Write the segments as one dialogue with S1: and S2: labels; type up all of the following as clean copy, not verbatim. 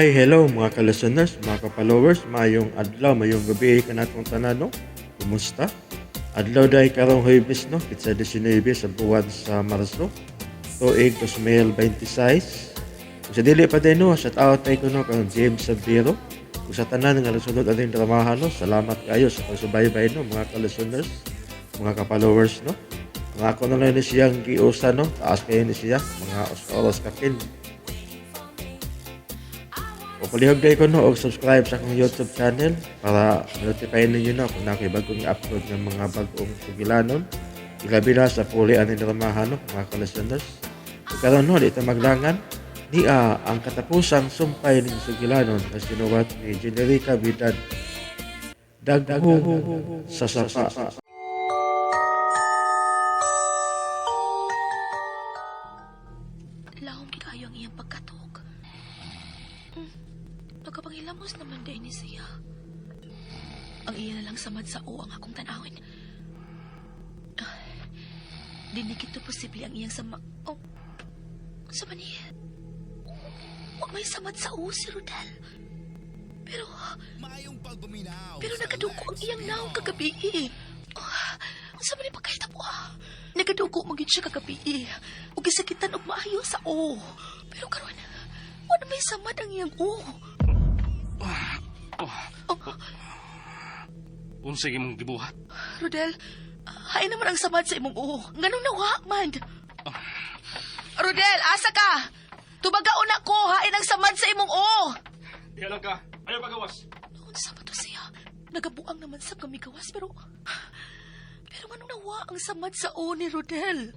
S1: Hi, hello mga ka-listeners, mga ka-followers, mayong adlaw, mayong gabi kanatong tanan, no? Kumusta? Adlaw dahil karong Huwebes, no? Kitsa 19 sa buwan sa Marso, tuig 2026. Kung sa dili pa din, no? Shout out tayo ko, no? Kang James Sabiro. Kung sa tanan nga nasunod ating dramahan, no? Salamat kayo sa pagsubaybay, no? Mga ka-listeners, mga ka-followers, no? Mga ako na lang ni siyang giusa, no? Taas kayo ni siya, mga oras kakin. O palihog ko no, og subscribe sa akong YouTube channel para notify ninyo na kung nakibagong i-upload ng mga bagong sugilanon. Ilabi na sa puli aning dramahan, no, mga ka-listeners. Ug karon no, dito maglangan ni ang katapusang sumpay ng sugilanon na sinuwat ni Generica Vidal. Dagho sa sapa.
S2: Lahom kayo ang iyang pagkatog. Nagkapangilamos naman din ni siya. Ang iya na lang samad sa o ang akong tanawin. Dinikit to posible ang iyang sama... Oh, sa mani. Huwag may samad sa o si Rodel. Pero nagaduko ang iyang naong kagabi. Sa mani pagkahita po Nagaduko magin siya kagabi. Huwag isakitan og maayo sa o. Pero karon, wala may samad ang iyang o.
S3: Unsay imong gibuhat?
S2: Rodel, hain naman ang samad sa imong uho. Nganong nawa, man? Rodel, asa ka? Tubagaon ako, hain ang samad sa imong uho.
S3: Diha lang ka. Ayaw pagawas.
S2: Noon sa to siya. Nagabuang naman sa kami gawas, pero nganong nawa ang samad sa uho ni Rodel?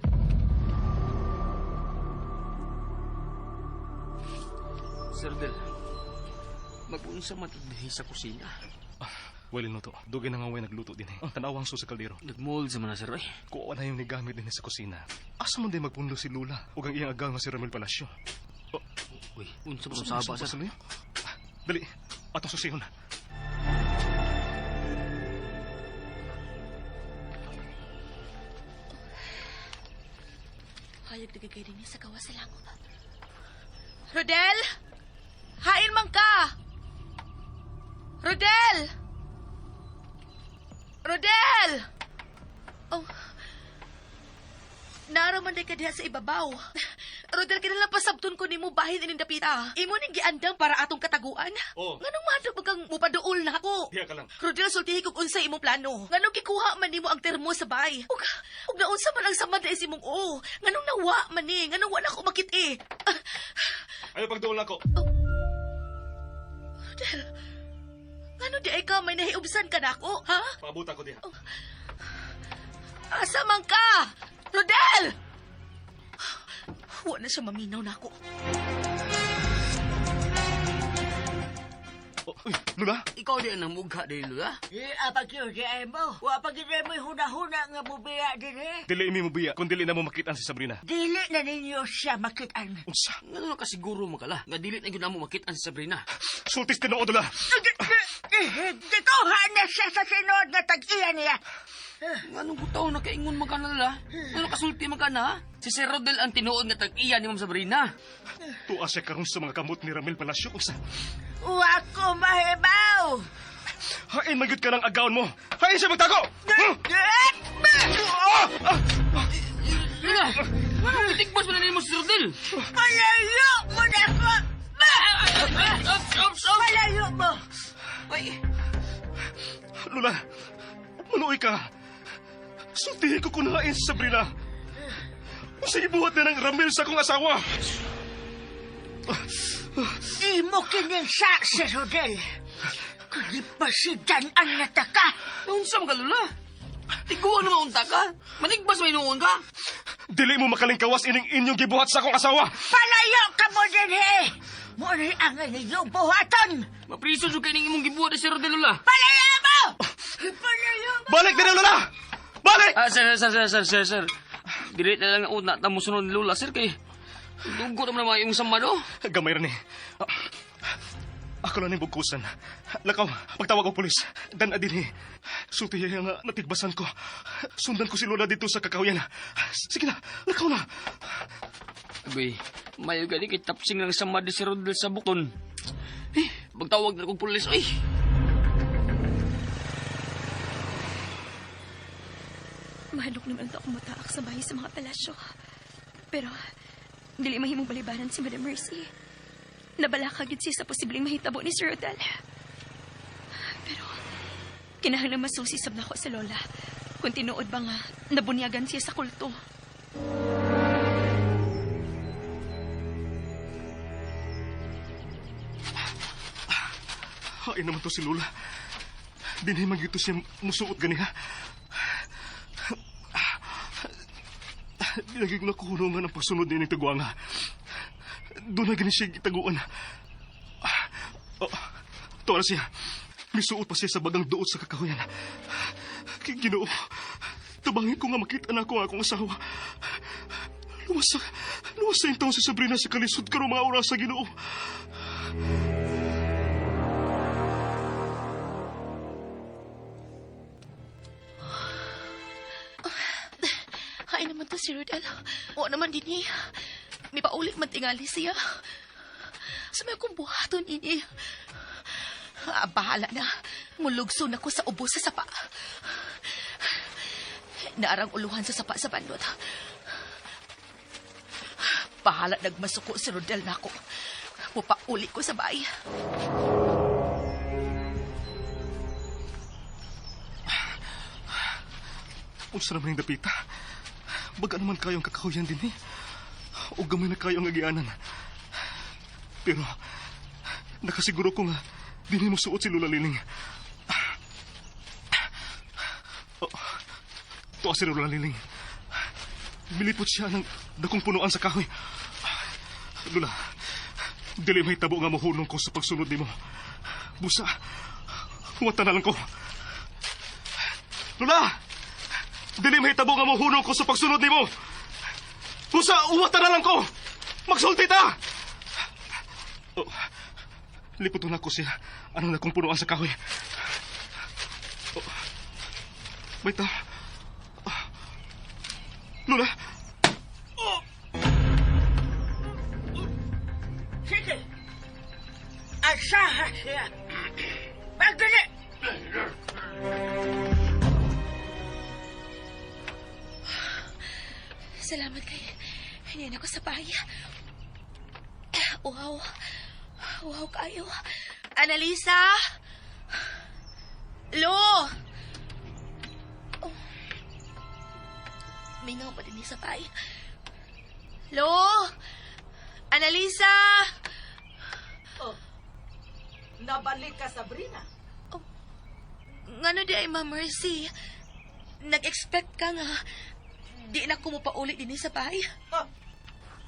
S4: Sir Del, mag-unsa matagdihi sa kusina.
S3: Walin no to. Dugay na nga way nagluto din eh. Tanawang so sa kaldero.
S4: Nagmold sa mga sir, eh.
S3: Kuha na yung nigamit din sa kusina. Asa man din magpunlo si Lula ug ang iyang agaw nga si Ramil Palacio.
S4: Uy, unsa ba saba sa...
S3: Dali, atong susihon.
S2: Hayag nagagay din niya sa gawa sa langot. Rodel! Hain man ka! Rodel! Rodel! Oh. Naraman day ka diha sa ibabaw. Rodel, kinalang pasabton ko ni mo bahin ining dapita. Imo ning giandang para atong kataguan.
S3: Oh.
S2: Nganong madog bagang mupaduol na ako?
S3: Diha ka lang.
S2: Rodel, sultihi kog unsay imo plano. Nganong gikuha man nimo ang termo sa bay. Ug naunsa man ang samad sa imong o. Nganong nawa man ni, nganong wala ko makit.
S3: Ayaw pagduol na ko.
S2: Rodel, ngano di ay ka may nahiubsan ka na ako, ha?
S3: Pabuta ko diha.
S2: Asa man ka? Rodel! Wala na siya maminaw na ako.
S3: Uy, Lula?
S4: Ikaw di ang mugha din, Lula?
S5: Apag yun di ay mo. Wapag yun mo huna-huna nga bubiya din eh.
S3: Dili imi mo biya kung dili na mo makitaan si Sabrina.
S5: Dili na ninyo siya makitaan.
S3: Unsa?
S4: Nga ka siguro makala. Nga dili na yun mo makitaan si Sabrina.
S3: Sultis tinuod Lula.
S5: Gituhan na siya sa sinod nga tag-iya niya.
S4: Nga nung butaw na kaingon magana, Lula? Nga kasulti magana, ha? Si Sir Rodel ang tinuod nga tag-iya ni Ma'am Sabrina.
S3: Tuwa siya karon sa mga kamot ni Ramil Palacio. Unsa?
S5: Wako mahibaw.
S3: Hain magyud ka ng agaon mo. Hain siya magtago!
S4: Lula! Tigbas mo na nimo si Rodel!
S5: Malayo mo na ko. Malayo mo.
S4: Ay,
S3: Lula, manuoy ka. Sultihin ko kunain si Sabrina. Sa ibuhat na ng Ramil sa kong asawa.
S5: Di mo kininsa si Rodel. Kundi pa si Dan ang nataka.
S4: naunsam ka, Lula? Tiguan na maunta ka? Manigbas may noon ka?
S3: Dili mo makalingkawas ining inyong gibuhat sa kong asawa.
S5: Palayo ka mo din eh. Muna ang inyong buhaton.
S4: Mapriso siya kayo imong gibuhat ni Sir Rodel, Lula.
S5: Palayo mo! Palayo mo!
S3: Balik din Lula! Balik!
S4: Sir. Dili na lang una tamo sunod ni Lula, sir, kay dugo naman naman yung sama, no?
S3: Gamay rin eh. Ako lang yung bugkusan. Lakaw, pagtawag ko polis. Dan adin eh. Sultiya nga natigbasan ko. Sundan ko si Lola dito sa kakahuyan. Sige na, lakaw na.
S4: Abay, mayo gani kay tapsing lang sama di si Rodel sa bukton. magtawag na akong pulis. Uy!
S2: Mahalok naman ito akong mataak sa bahay sa mga palasyo. Pero, dili mahimong balibanan si Madam Mercy. Nabala kagid siya sa posibleng mahitabo ni Sir Rodel. Pero, kinahanglan masusi sab nako sa lola. Kung tinuod ba nga, nabunyagan siya sa kulto.
S3: Hain naman to si Lola. Dinhimag ito siya musuot ganiha. Dinagig na kuhunungan ang pagsunod niya ni Taguanga. Doon na gani siya itaguan. Tuwa na siya. Misuot pa siya sa bagang duot sa kakahuyan. Ginoo, tabangin ko nga makita na ako ang akong asawa. Luwas sa intaw si Sabrina sa kalisod karong mga oras sa Ginoo.
S2: Hain naman to si Rodel. O naman din niya. May paulit man tingali siya. Sa may akong buhaton ini. Bahala na. Mulugso na ko sa ubo sa sapa. Naarang uluhan sa sapa sa bandot. Bahala nagmasuko si Rodel na ako. Mupauli ko sa bahay.
S3: Unsa naman yung dapita? Baga naman kayong kakahuyan din eh. O gamay na kayong agianan. Pero, nakasiguro ko nga, din mo suot si Lola Liling. Tuwa si Lola Liling. Milipot siya ng dakong punuan sa kahoy. Lola, dili may tabo nga mahulong ko sa pagsunod ni mo. Busa, huwata na lang ko. Lola! Dili may tabo nga mahulong ko sa pagsunod ni mo. Busa, huwata na lang ko. Magsulti ta! Liputon ako siya. Anong nakong punuan sa kahoy? May ta. Lola!
S5: Sige. Asaha siya. Pagdali!
S2: Salamat kay hiniyan ako sa bahay. Wow. Wow kayo. Annalisa! Lo! Oh. Mingaw pa din sa bahay. Lo! Annalisa!
S5: Oh. Nabalik ka, Sabrina.
S2: Ngano di ay, Ma'am Mercy? Nag-expect ka nga. Di na ko mo pa ulit din sa bahay.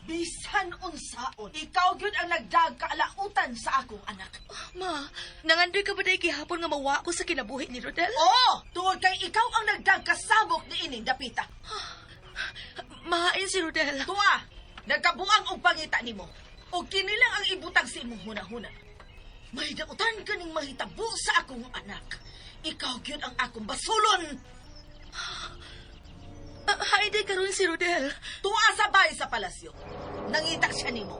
S5: Bisan unsaon, ikaw gyud ang nagdagkaalautan sa akong anak.
S2: Ma, nangandoy ka ba dahil gihapon nga mawa ko sa kinabuhi ni Rodel?
S5: Oo, tungod kay ikaw ang nagdagkasabok ni ining dapita.
S2: Mahain si Rodel.
S5: Tuwa, nagkabuang og pangita nimo. O kini lang ang ibutang sa imong hunahuna. May dautan ka ning mahitabo sa akong anak. Ikaw gyud ang akong basulon.
S2: Hain din karon si Rodel.
S5: Tuwa sabay sa palasyo. Nangita siya nimo.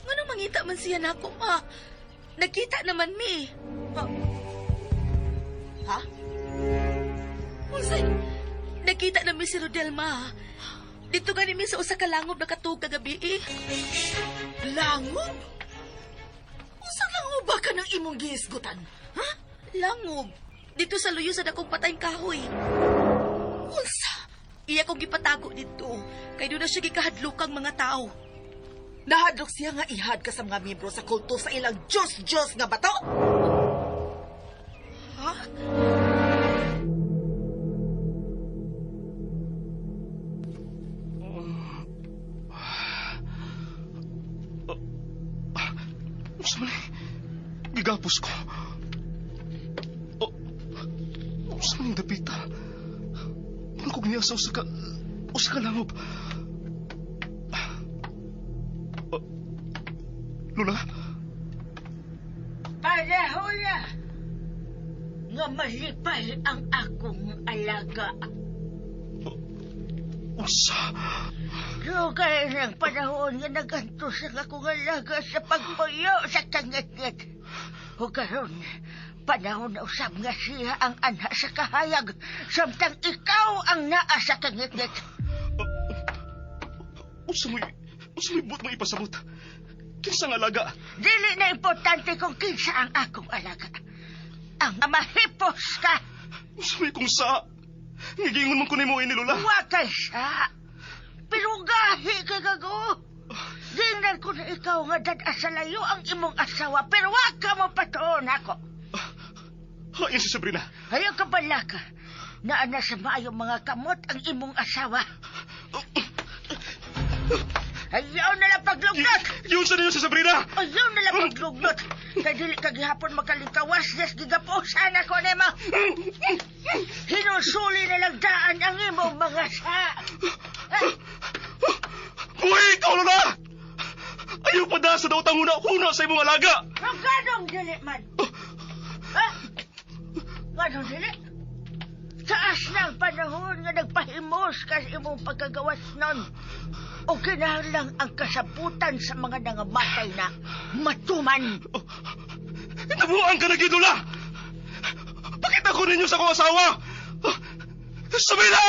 S2: Ngano mangita man siya nako, ma? Nakita naman mi.
S5: Ha?
S2: Unsay? Nakita na mi si Rodel, ma. Dito gani mi sa usa ka langob na katug kagabi eh.
S5: Langob? Usang langob ba ka ng imong gihisgutan? Ha?
S2: Langob. Dito sa luyo sa dakong patayng kahoy.
S5: Unsa?
S2: Iya kong gipatago dito. Kay doon na siya gikahadlukang mga tao.
S5: Nahadlok siya nga ihad ka sa mga miyembro sa kulto sa ilang Diyos-Diyos nga bato?
S2: Ha?
S3: Unsa man gigapos ko. Unsa man yung dapita? Ano ko giniya sa usa ka langob? Lola?
S5: Pareho na nga malipay ang akong alaga.
S3: Unsa?
S5: Lugay ng panahon nga nagantos ang akong alaga sa pagpuyo sa kangit-ngit. O karon, panahon na usab nga siya ang anak sa kahayag, samtang ikaw ang naa sa kangit-ngit.
S3: Usa mo'y buot mo ipasabot. Kinsa nga alaga?
S5: Dili na importante kung kinsa ang akong alaga. Ang mahipos ka.
S3: Usa mo'y kung sa... Ngigingon man ko nimo ini, Lola.
S5: Wakay siya. Pero gahi ka gago. Dingnan ko na ikaw nga dad sa layo ang imong asawa, pero wag ka mo patuon ako.
S3: Hain si Sabrina.
S5: Ayaw ka bala ka. Naana sa maayong mga kamot ang imong asawa. Ayaw na lang paglugnot.
S3: Yun sa niyo si Sabrina.
S5: Ayaw na lang paglugnot. Kaya dili kagihapon makalingkawas, yes, gigapusan ako nemo. Hinusuli na lang daan ang imong mga sa.
S3: Uy, ikaw, Lola! Ayaw pa da sa daotang huna sa imong alaga.
S5: Ang ganong dili man. Ha? Ganong dili? Taas na ang panahon nga nagpahimos ka sa imong pagkagawas nun. O kinahanglan ang kasabutan sa mga nangamatay na matuman.
S3: Nabuang ka na, Lola! Pakita ko ninyo sa kong asawa! Sabrina!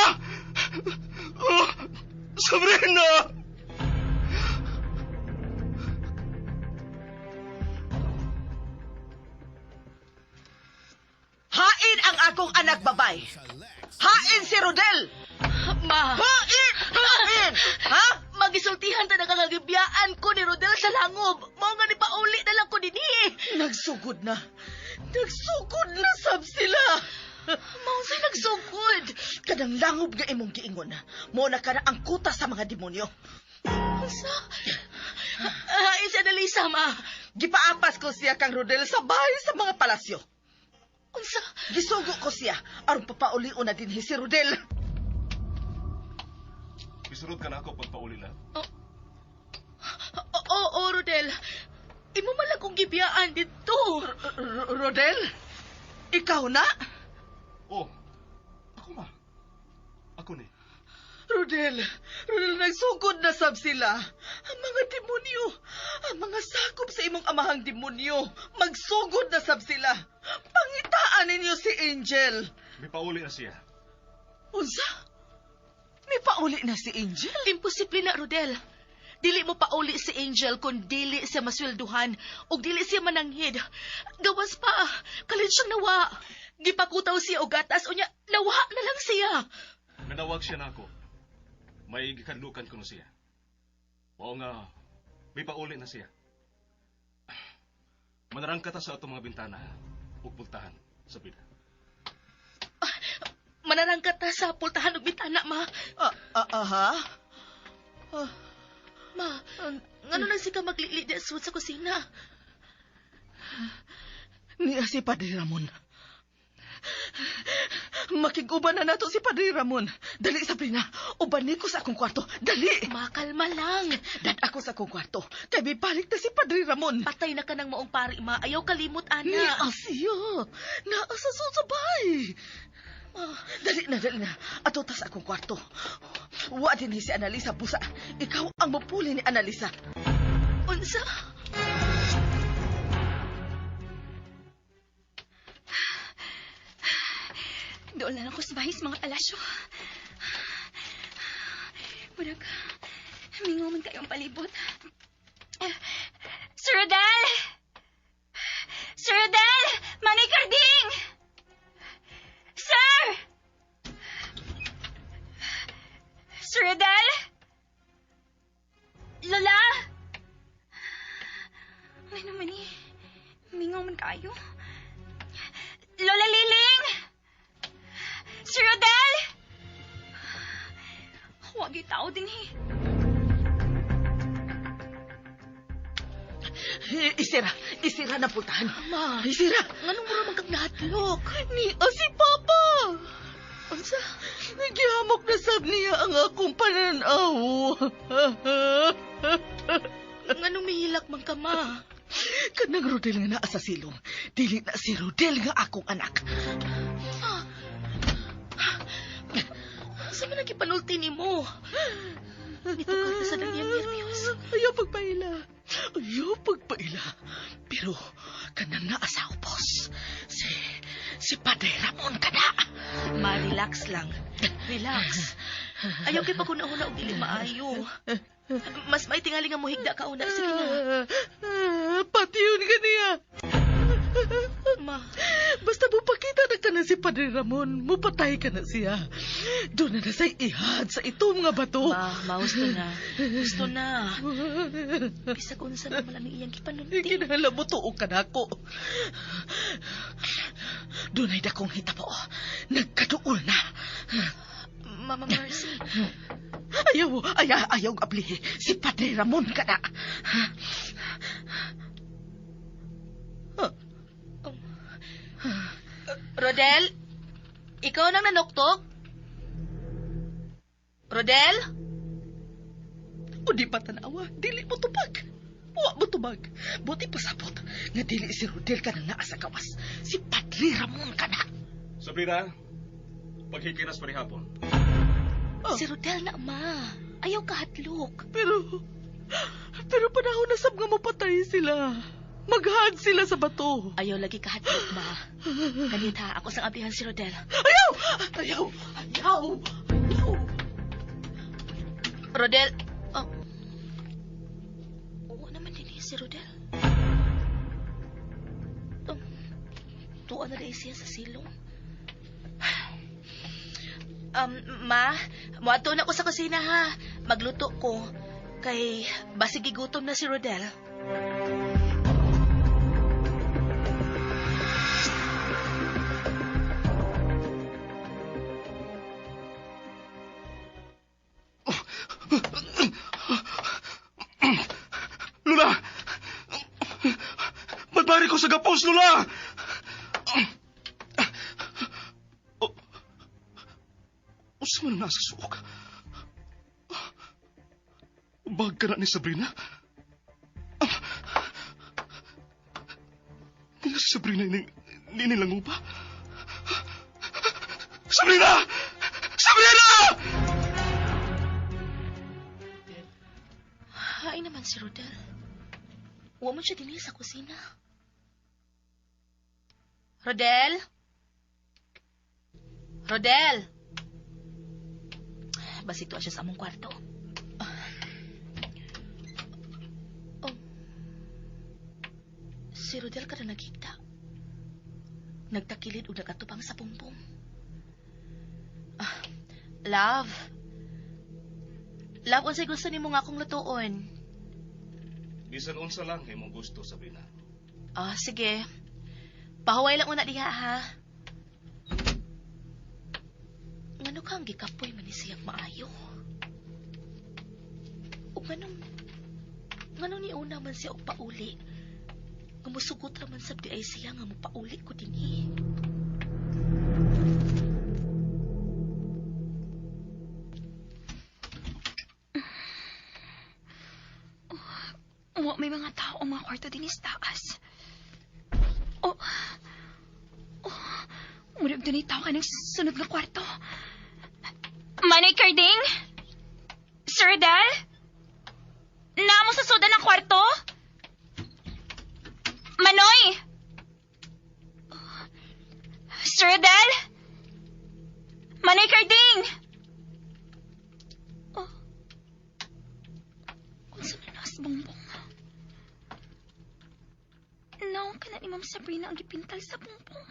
S3: Sabrina!
S5: Hain ang akong anak babay. Hain si Rodel.
S2: Ma,
S5: Hain! Hain! Ha?
S2: magisultihan ta nakakagibiyaan ko ni Rodel sa langob. Mao nga ni pauli na lang ko dinhi.
S5: Nagsugod na. Nagsugod na sab sila.
S2: Mao sa nagsugod.
S5: Kanang langob nga imong giingon. Mo na kana ang kuta sa mga demonyo.
S2: Sa isa na Lisa, ma.
S5: Gipaapas ko siya kang Rodel sa bahay sa mga palasyo.
S2: Unsa?
S5: Gisugo ko siya aron papauli-o na dinhi si Rodel.
S3: Isurod ka na ako pagpauli na.
S2: Oo, Rodel. Imo man lang kong gibiyaan dito.
S5: Rodel? Ikaw na?
S3: Oh, ako ma. Ako ni.
S5: Rodel, nagsugod na sab sila. Ang mga demonyo, ang mga sakop sa imong amahang demonyo, magsugod na sab sila. Pangitaan ninyo si Angel.
S3: May pauli na siya.
S5: Unsa? May pauli na si Angel?
S2: Imposible na, Rodel. Dili mo pauli si Angel kung dili siya maswelduhan o dili siya mananghid. Gawas pa, kalit siyang nawa. Gipakutaw siya o gatas o niya, nawa na lang siya.
S3: Nanawag siya na ako. May gikadlukan ko na siya. Oo nga, may pauli na siya. Manarangkata sa atong mga bintana ug pultahan sa bida.
S2: Manarangkat ta sa pultahan og bitana, ma.
S5: Aha?
S2: Ma, ngano na si ka maglili di asud sa kusina?
S5: Niya si Padre Ramon. Makiguban na nato si Padre Ramon. Dali, Sabrina. Ubani ko sa akong kwarto. Dali!
S2: Makalma lang.
S5: Dad ako sa akong kwarto. Kaya may balik na si Padre Ramon.
S2: Patay na ka ng maong pari, ma. Ayaw kalimot, ana.
S5: Niya siya. Naasa sa bay. Dali na. Ato ta sa akong kwarto. Wa din si Annalisa busa. Ikaw ang mapuli ni Annalisa.
S2: Unsa?
S6: Doon lang ako sa bahis mga alasyo. Munag, mingo man kayong palibot. Sir Rodel! Sir Rodel! Manay Carding! Sir! Sir Rodel? Lola? Ay naman eh. Mingaw man kayo. Lola Liling! Sir Rodel! Huwag itaw din eh.
S5: Isira na pultahan.
S2: Ma,
S5: Isira.
S2: nganong mo naman kang nahatlok?
S5: Ni si Papa.
S2: Unsa?
S5: Nagihamok na sab niya ang akong pananaw.
S2: Nganong mihilak man ka, ma?
S5: Kanang Rodel nga naa sa silong. Dili na si Rodel nga akong anak.
S2: Sa man nagipanulti ni mo? Itukad na sa nang iyang nervyos.
S5: Ayaw pagpaila. Ayaw pagpaila. Pero, kanang naa sa upos. Si Padre Ramon ka na.
S2: Ma-relax lang. Relax. Ayaw kay paguna-una og dili maayo. Mas may tingali nga mohigda ka una. Sige na.
S5: Pati yun ka niya.
S2: Ma,
S5: Basta mo pakita na ka na si Padre Ramon, mupatay ka na siya. Doon na say ihad sa itong nga bato.
S2: gusto na. Gusto na. Bisag unsa naman ang iyang gipanunti.
S5: Kinahanglan mo tuog ka na ako. Doon ay dakong hitabo. Nagkaduol na.
S2: Mama Mercy.
S5: Ayaw ablihi. Si Padre Ramon ka na.
S2: Rodel? Ikaw nang nanuktok? Rodel?
S5: O di pa tanawa, dili mo tubag. Wa mo tubag. Buti pasabot. Nga dili si Rodel ka na naa sa gawas. Si Padre Ramon ka na.
S3: Sabrina, paghikiras pa rin hapon.
S2: Si Rodel na, ma. Ayaw kahatlok.
S5: Pero panahon na sab nga mapatay sila. Maghad sila sa bato.
S2: Ayaw lagi kahatlok, ma. Ganit ha, ako sang abihan si Rodel.
S5: Ayaw!
S2: Rodel, oo naman din si Rodel. Tuwa na rin siya sa silong. Ma, muato na ko sa kusina ha. Magluto ko. Kay basig gigutom na si Rodel.
S3: Lula! Magbari ko sa gapos, Lula! Usa man nasa suok. Bag ka na ni Sabrina? Hindi si Sabrina nilang upa? Sabrina! Sabrina!
S2: Hain naman si Rodel. Huwag mo siya dinil sa kusina. Rodel? Rodel? Basito siya sa among kwarto. Si Rodel ka na nagkita. Nagtakilid o nagatupang sa pumpong. Love. Love, unsay gusto ni mo nga akong lutuon?
S3: Bisan unsa lang kay mong gusto, Sabrina.
S2: Sige. Pahuway lang una diha, ha? Ngano kang gikapoy man ni siyang maayo? O ngano ni una man siya og pauli? Gumusugot raman sabdi ay siya nga mo pauli ko dinhi.
S6: May mga tao ang mga kwarto din is taas. Murag doon ay tao ka ng sunod na kwarto. Manay Carding? Sir Dal? Namo sa sudan ng kwarto? Manoy! Sir Dal? Manay Carding? Unsa na nas bongbong? Naong ka na ni Ma'am Sabrina ang gipintal sa bongbong.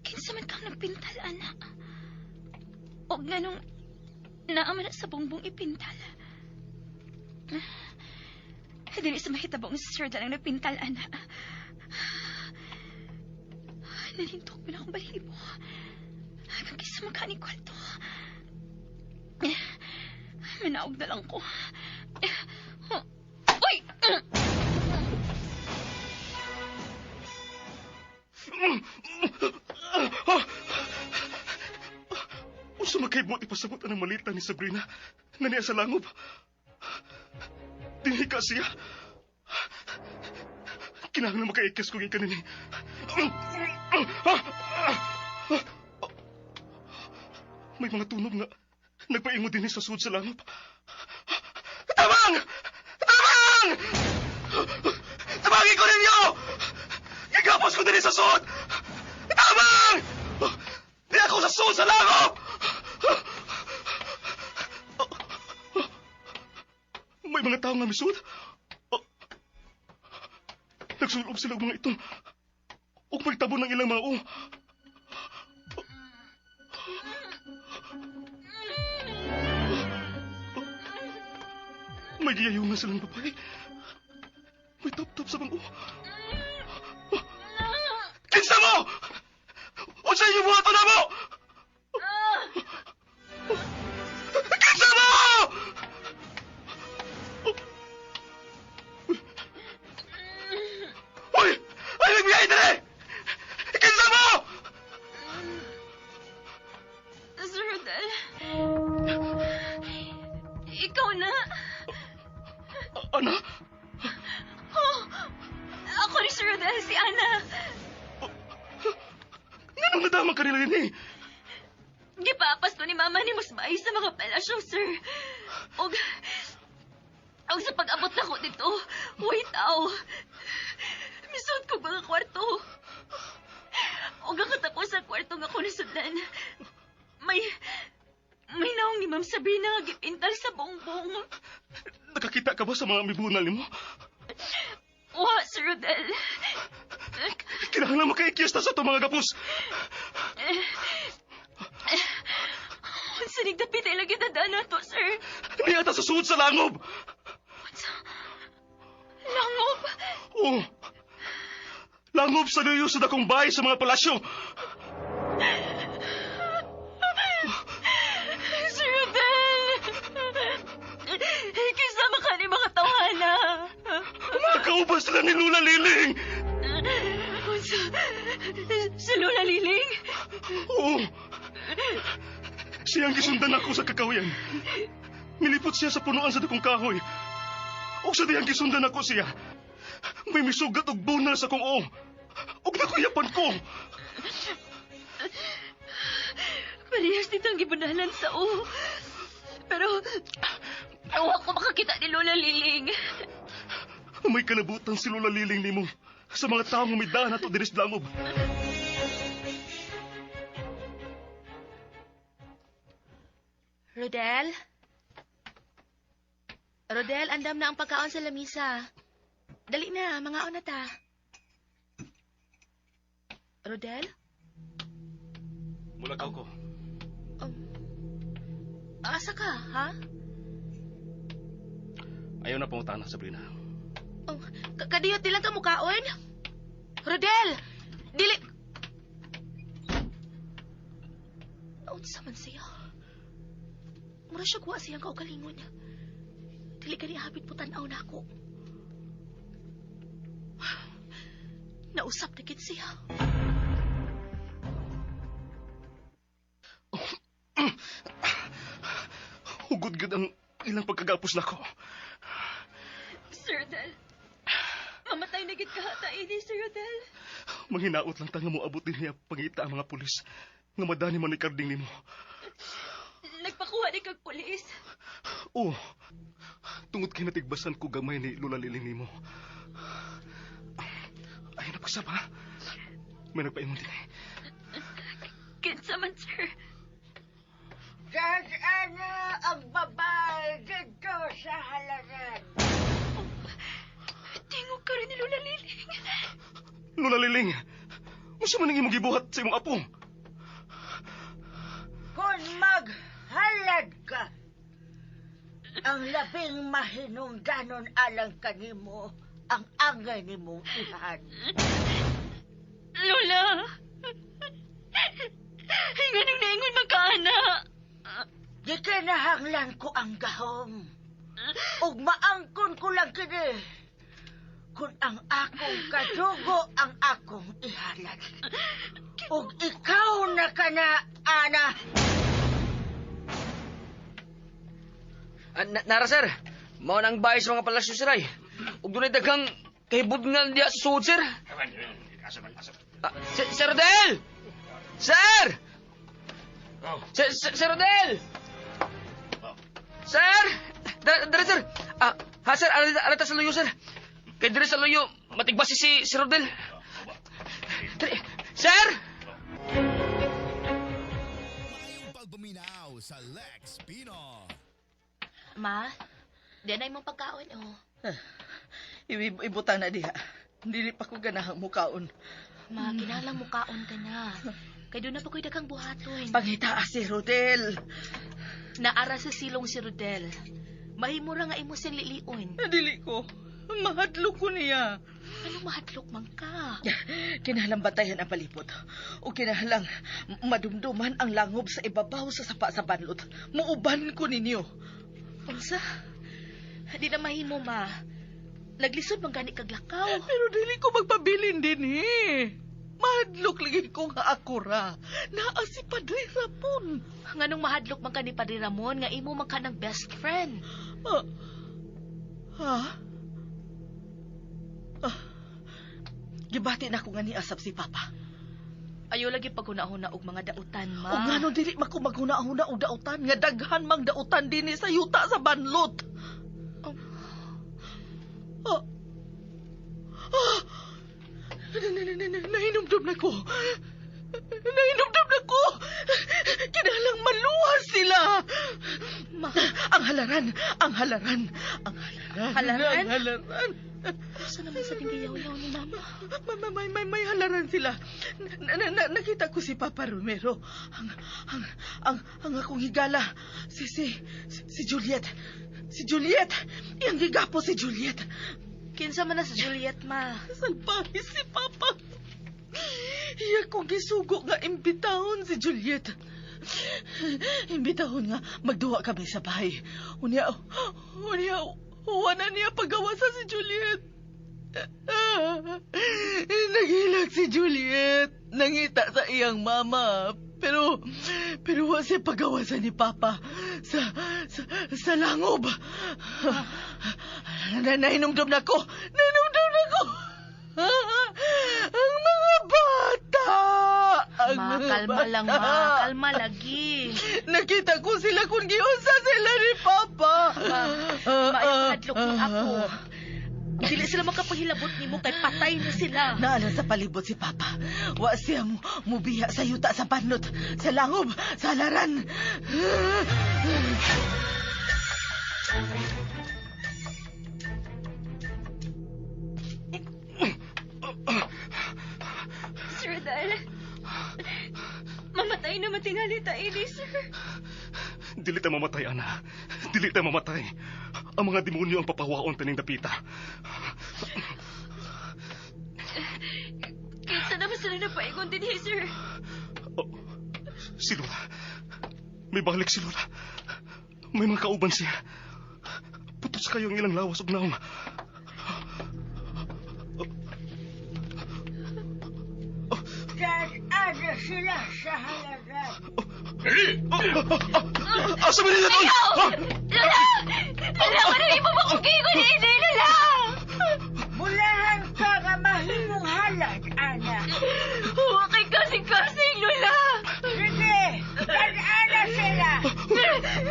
S6: Kinsa man kang nagpintal, anak? O ganong naaman na sa bongbong ipintal. Dili sa mahitabong si Sir Dal ang nagpintal, anak. Nalintok mo na akong balibo. Hanggang kisa magkani kwalto. Manaog na lang ko. Uy!
S3: Unsa makaibot ipasabot ang malita ni Sabrina na niya sa langob? Dinhi ka siya. Kinahanglan makaikas ko gikan ni. May mga tunog nga nagpaingon din sa sud sa langop. Tabang! Tabang! Tabangin ko ninyo! Gagapos ko din sa sud! Tabang! Di ako sa sud sa langop! May mga tao nga misud. Nagsulob sila mga itong o pagtabo ng ilang mga May giyayungan silang babae. May tap-tap sa mga Kinsa mo! O sa inyo buhato na mo! Kinsa mo! Uy! Ay, nagbiyay na eh! Kinsa mo!
S6: Sir Rodel. Ikaw na.
S3: Ana?
S6: Oh, ako ni Sir Rodel, si Ana.
S3: Ganong nadamang ka nila yun eh.
S6: Gipapas ko ni Mama ni Musbay sa mga palasyo, sir. Og sa pag-abot na ko dito, wait tao. Misod ko mga kwarto. Og ang katapos sa kwarto nga ko nasudlan. May naong ni Ma'am Sabrina nga gipintal sa bongbong.
S3: Nakakita ka ba sa mga mibunal mo?
S6: Wa, Sir Rodel.
S3: Kinahanglan mo kay ikiyasta sa ito mga gapos.
S6: Unsa nigdapit ay lagi dadaan to, sir.
S3: Niyata sa suod sa langob.
S6: Langob.
S3: Oo. Langob sa luyo sa dakong bahay sa mga palasyo.
S6: Sir Rodel. Kisama ka ni mga tawhana.
S3: Makauban sila ni Lula Liling.
S6: Sa Lola Liling?
S3: Oo. Siyang gisundan ako sa kakawian. Milipot siya sa punuan sa dakong kahoy. O sa diyang gisundan ako siya. May misugat og bunal sa kong oong. Og nakuyapan ko.
S6: Parehas ditong gibunalan sa o. Pero, awa ko makakita ni Lola Liling.
S3: May kalabutan si Lula Liling nimo sa mga taong umidahan ato diri sa langob.
S2: Rodel? Rodel, andam na ang pagkaon sa lamisa. Dali na, mga na ta. Rodel?
S3: Mulakaw ko.
S2: Asa ka, ha?
S3: Ayaw na pangutana, Sabrina.
S2: Oh, kadiyot dilang ka mukaon? Rodel! Dili... Unsa man siya? Mura siya kuha siyang kaugalingon. Dili ka ni habit po tanaw na ako. Nausap na kit siya.
S3: Hugod-gud ang ilang pagkagapos na ko.
S6: Sir Rodel, mamatay na gid kahata ini, Sir Rodel.
S3: Manghinaot lang tanga mo abot din niya pangita ang mga pulis. Nga madani man ni karding nimo.
S6: Nagpakuha ni kag pulis.
S3: Oo. Tungod kay natigbasan ko gamay ni Lula Liling nimo. Ay, napagsab ha? May nagpaingon din eh.
S6: Kinsa man, sir.
S5: Saan ang babae dito sa halaran?
S6: Tingog ka rin ni Lola Liling.
S3: Lula Liling, musta man ang imong gibuhat sa imong apong?
S5: Kung maghalad ka, ang labing mahinungdanon alang kanimo ang angay nimong ihan.
S6: Lola! Ganun na ingon magkaana.
S5: Di kinahanglan ko ang gahom. Ug maangkon ko lang kini. Kung ang akong kadugo ang akong ihalad. Ug ikaw na ka na, Ana.
S4: Nara, sir. Mao nang bahay sa mga palasyo, sir, ay. Ug dunay daghang kahibudngan diya sa suod, sir. Sir Rodel! Sir! Sir Rodel! Sir! Dara, sir! Sir, alata sa luyo, sir. Kay dire sa luyo, matigbasi si Rodel. Dali. Sir!
S7: Pagbuminaw sa Lex Pino.
S2: Ma, di na imong pagkaon, oh.
S5: Ibutang na diha. Dili pa ko ganahang mukaon.
S2: Ma, kinalang mo kaon ka na. Kaya doon na pa ko'y dagang buhaton.
S5: Pangita si Rodel.
S2: Naara sa silong si Rodel. Mahimura nga imo siyang lilion.
S5: Dili ko. Mahadlok ko niya.
S2: Anong mahadlok man ka?
S5: Kinahalang batayan ang palipot. O kinahalang madumduman ang langob sa ibabaw sa sapa sa banlot. Muuban ko ninyo.
S2: Unsa? Di na mahimo, ma. Naglisod man gani kag lakaw.
S5: Pero dili ko magpabilin din Mahadlok lagi ko nga ako ra. Naa si Padre Ramon.
S2: Nganong mahadlok man ka ni Padre Ramon nga imo man ka ng best friend.
S5: Gibati na ko nga ni asap si Papa.
S2: Ayo lagi paguna-huna og mga dautan, ma.
S5: O nga no, dili man ko maghuna-huna og dautan nga daghan mang dautan din sa yuta sa banlot. Nahinumdum na ko. Kinalang maluwas sila.
S2: Ma,
S5: Ang halaran.
S2: Halaran? Saan naman sa tinggayaw-yaw ni Mama?
S5: May halaran sila. Nakita ko si Papa Romero. Ang akong higala. Si Juliet. Si Juliet. Yang gigapo si Juliet.
S2: Kinsa man na sa Juliet, ma.
S5: Salbahe si Papa. Iya kong gisugo nga imbitahon si Juliet. Imbitahon nga magduwa kami sa bahay. Unya, wala niya pagawasa si Juliet. Nagilag si Juliet. Nangita sa iyang mama. Pero wa siya pagawasan ni Papa sa langob. Nainumdum na ko. Ang mga bata.
S2: Ma, kalma lang, ma. Kalma lagi.
S5: Nakita ko sila kung giunsa sila ni Papa.
S2: Maayong mo ako. Dili sila makapaghilabot ni mo kay patay na sila.
S5: Naala sa palibot si Papa. Wa siya mubiya sa yuta sa panlot, sa langob, sa halaran.
S6: Sir Dal, mamatay na matingali tayo ni sir.
S3: Dili ta mamatay, ana. Dili ta mamatay. Ang mga demonyo ang papawaon taning dapita.
S6: Kinsa naman sila na paingon din, sir.
S3: Si Lola. May balik si Lola. May mga kauban siya. Putos kayo ang ilang lawas ug naong.
S5: Ano sila sa halaran?
S3: Asa ba nila doon?
S6: Lola! Lola, maraming mo makukay ko ni Inay, Lola!
S5: Mulahan ka nga mahimong halad, anak.
S6: Wakay kasing-kasing, Lola!
S5: Sige, ana sila.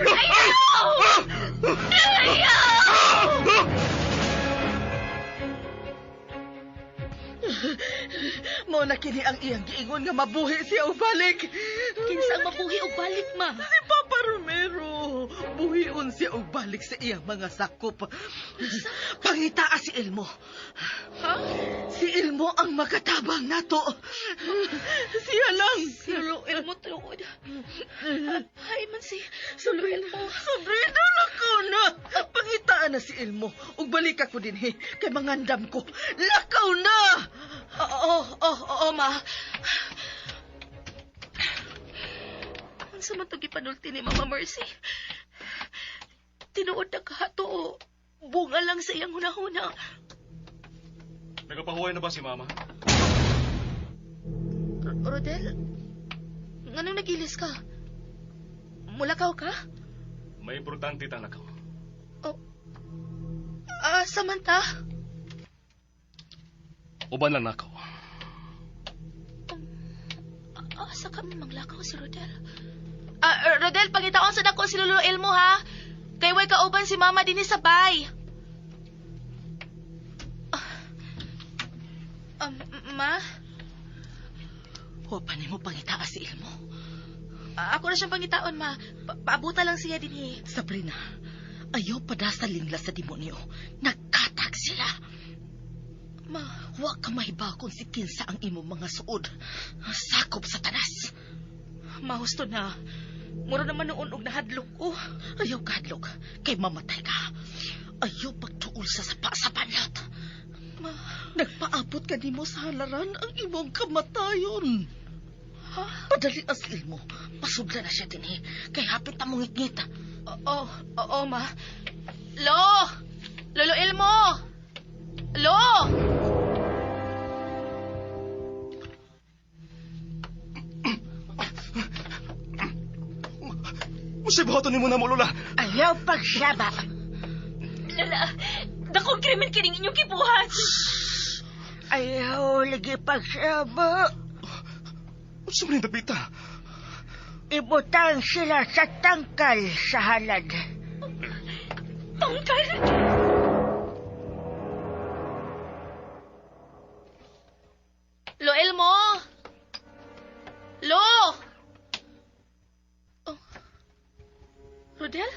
S6: Ayaw!
S5: Mo na kini ang iyang giingon nga mabuhi siya og balik.
S2: Kinsa ang mabuhi og balik, ma.
S5: Si Papa Romero, buhion siya og balik sa iyang mga sakop. Pangitaa si Elmo.
S2: Ha?
S5: Si Elmo ang makatabang nato. Siya lang.
S2: Sulo, Elmo, tuod. Hay man si Sulo, Elmo.
S5: Sabrina na ko na. Pangitaan na si Elmo. Ug balik ako din kay mangandam ko. Lakaw na!
S2: Oo, ma. Unsa man to gipanulti ni Mama Mercy? Tinuod na kahato. Bunga lang sa iyang hunahuna.
S3: Nagapahuway na ba si Mama?
S2: Rodel, nganong nagilis ka? Mulakaw ka?
S3: May importante tanakaw.
S2: Samantha?
S3: Uban lang nakaw.
S2: Asa kami manglakaw si Rodel? Rodel, pangitaon sa dako si Lolo Elmo, ha? Kay way kauban si Mama dinhi sa bay. Ma?
S5: Wa pa nimo pangitaa si Elmo.
S2: Ako na siyang pangitaon, ma. Paabuta lang siya dinhi.
S5: Sabrina, ayaw pa sa lingla sa demonyo. Nagkatag sila.
S2: Ma,
S5: Wa ka mahibaw kung si kinsa ang imong mga suod. Sakop sa tanas.
S2: mahusto na. Mura naman noon og nahadlok ko.
S5: Ayaw kadlok, kay mamatay ka. Ayaw pagtuol sa sapa sa panlot.
S2: Ma,
S5: Nagpaabot ka nimo sa halaran ang imong kamatayon.
S2: ha?
S5: Padali as ilmo. Pasudla na siya dinhi. Kay hapit na mong ngit.
S2: Oo, ma. Lolo Elmo! Lo!
S3: Usay buhaton nimo na mo, Lola.
S5: Ayaw pagsaba.
S6: Lala, dakong krimen kining inyong kibuhat.
S5: Ayaw lagi pagsaba.
S3: Unsa man dapita?
S5: Ibutang sila sa tangkal sa halad.
S6: Tungkal.
S2: Lo Elmo! Lo! Oh. Rodel?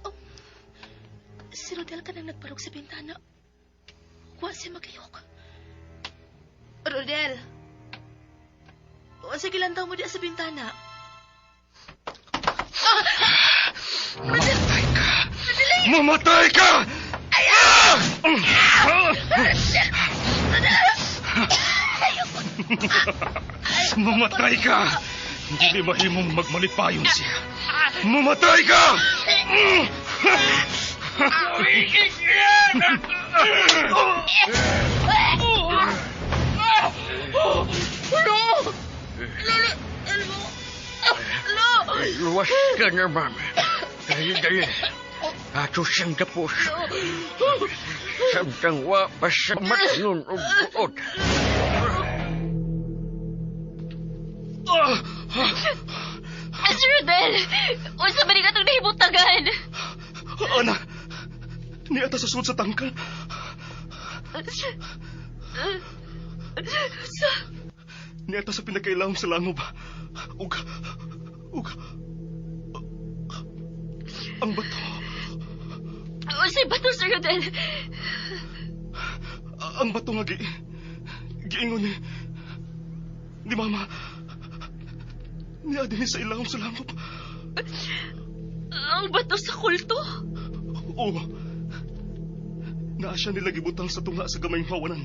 S2: Oh. Si Rodel ka nang nagparog sa bintana. Wa siya magayok. Rodel! O sige lang daw mo diya sa bintana.
S3: Mamatay ka! Mamatay ka! Mamatay ka! Hindi mahimong magmalipayon siya. Mamatay ka!
S8: Luwas ka naman. Dali-dali. Ato siyang tapos. Samtang wa pa siya matnun o buot.
S6: Sir Rodel, unsa ba ni katong nahibutagan?
S3: Ana, niata sa sud sa tangkal. Niata sa pinakailawom sa langob. Ug ang bato.
S6: Unsay bato, Sir Rodel?
S3: Ang bato nga giingon ni Mama. Niya din sa ilawom sa langob.
S6: Ang bato sa kulto?
S3: Oo. Naa siya nila gibutang sa tunga sa gamayng hawanan.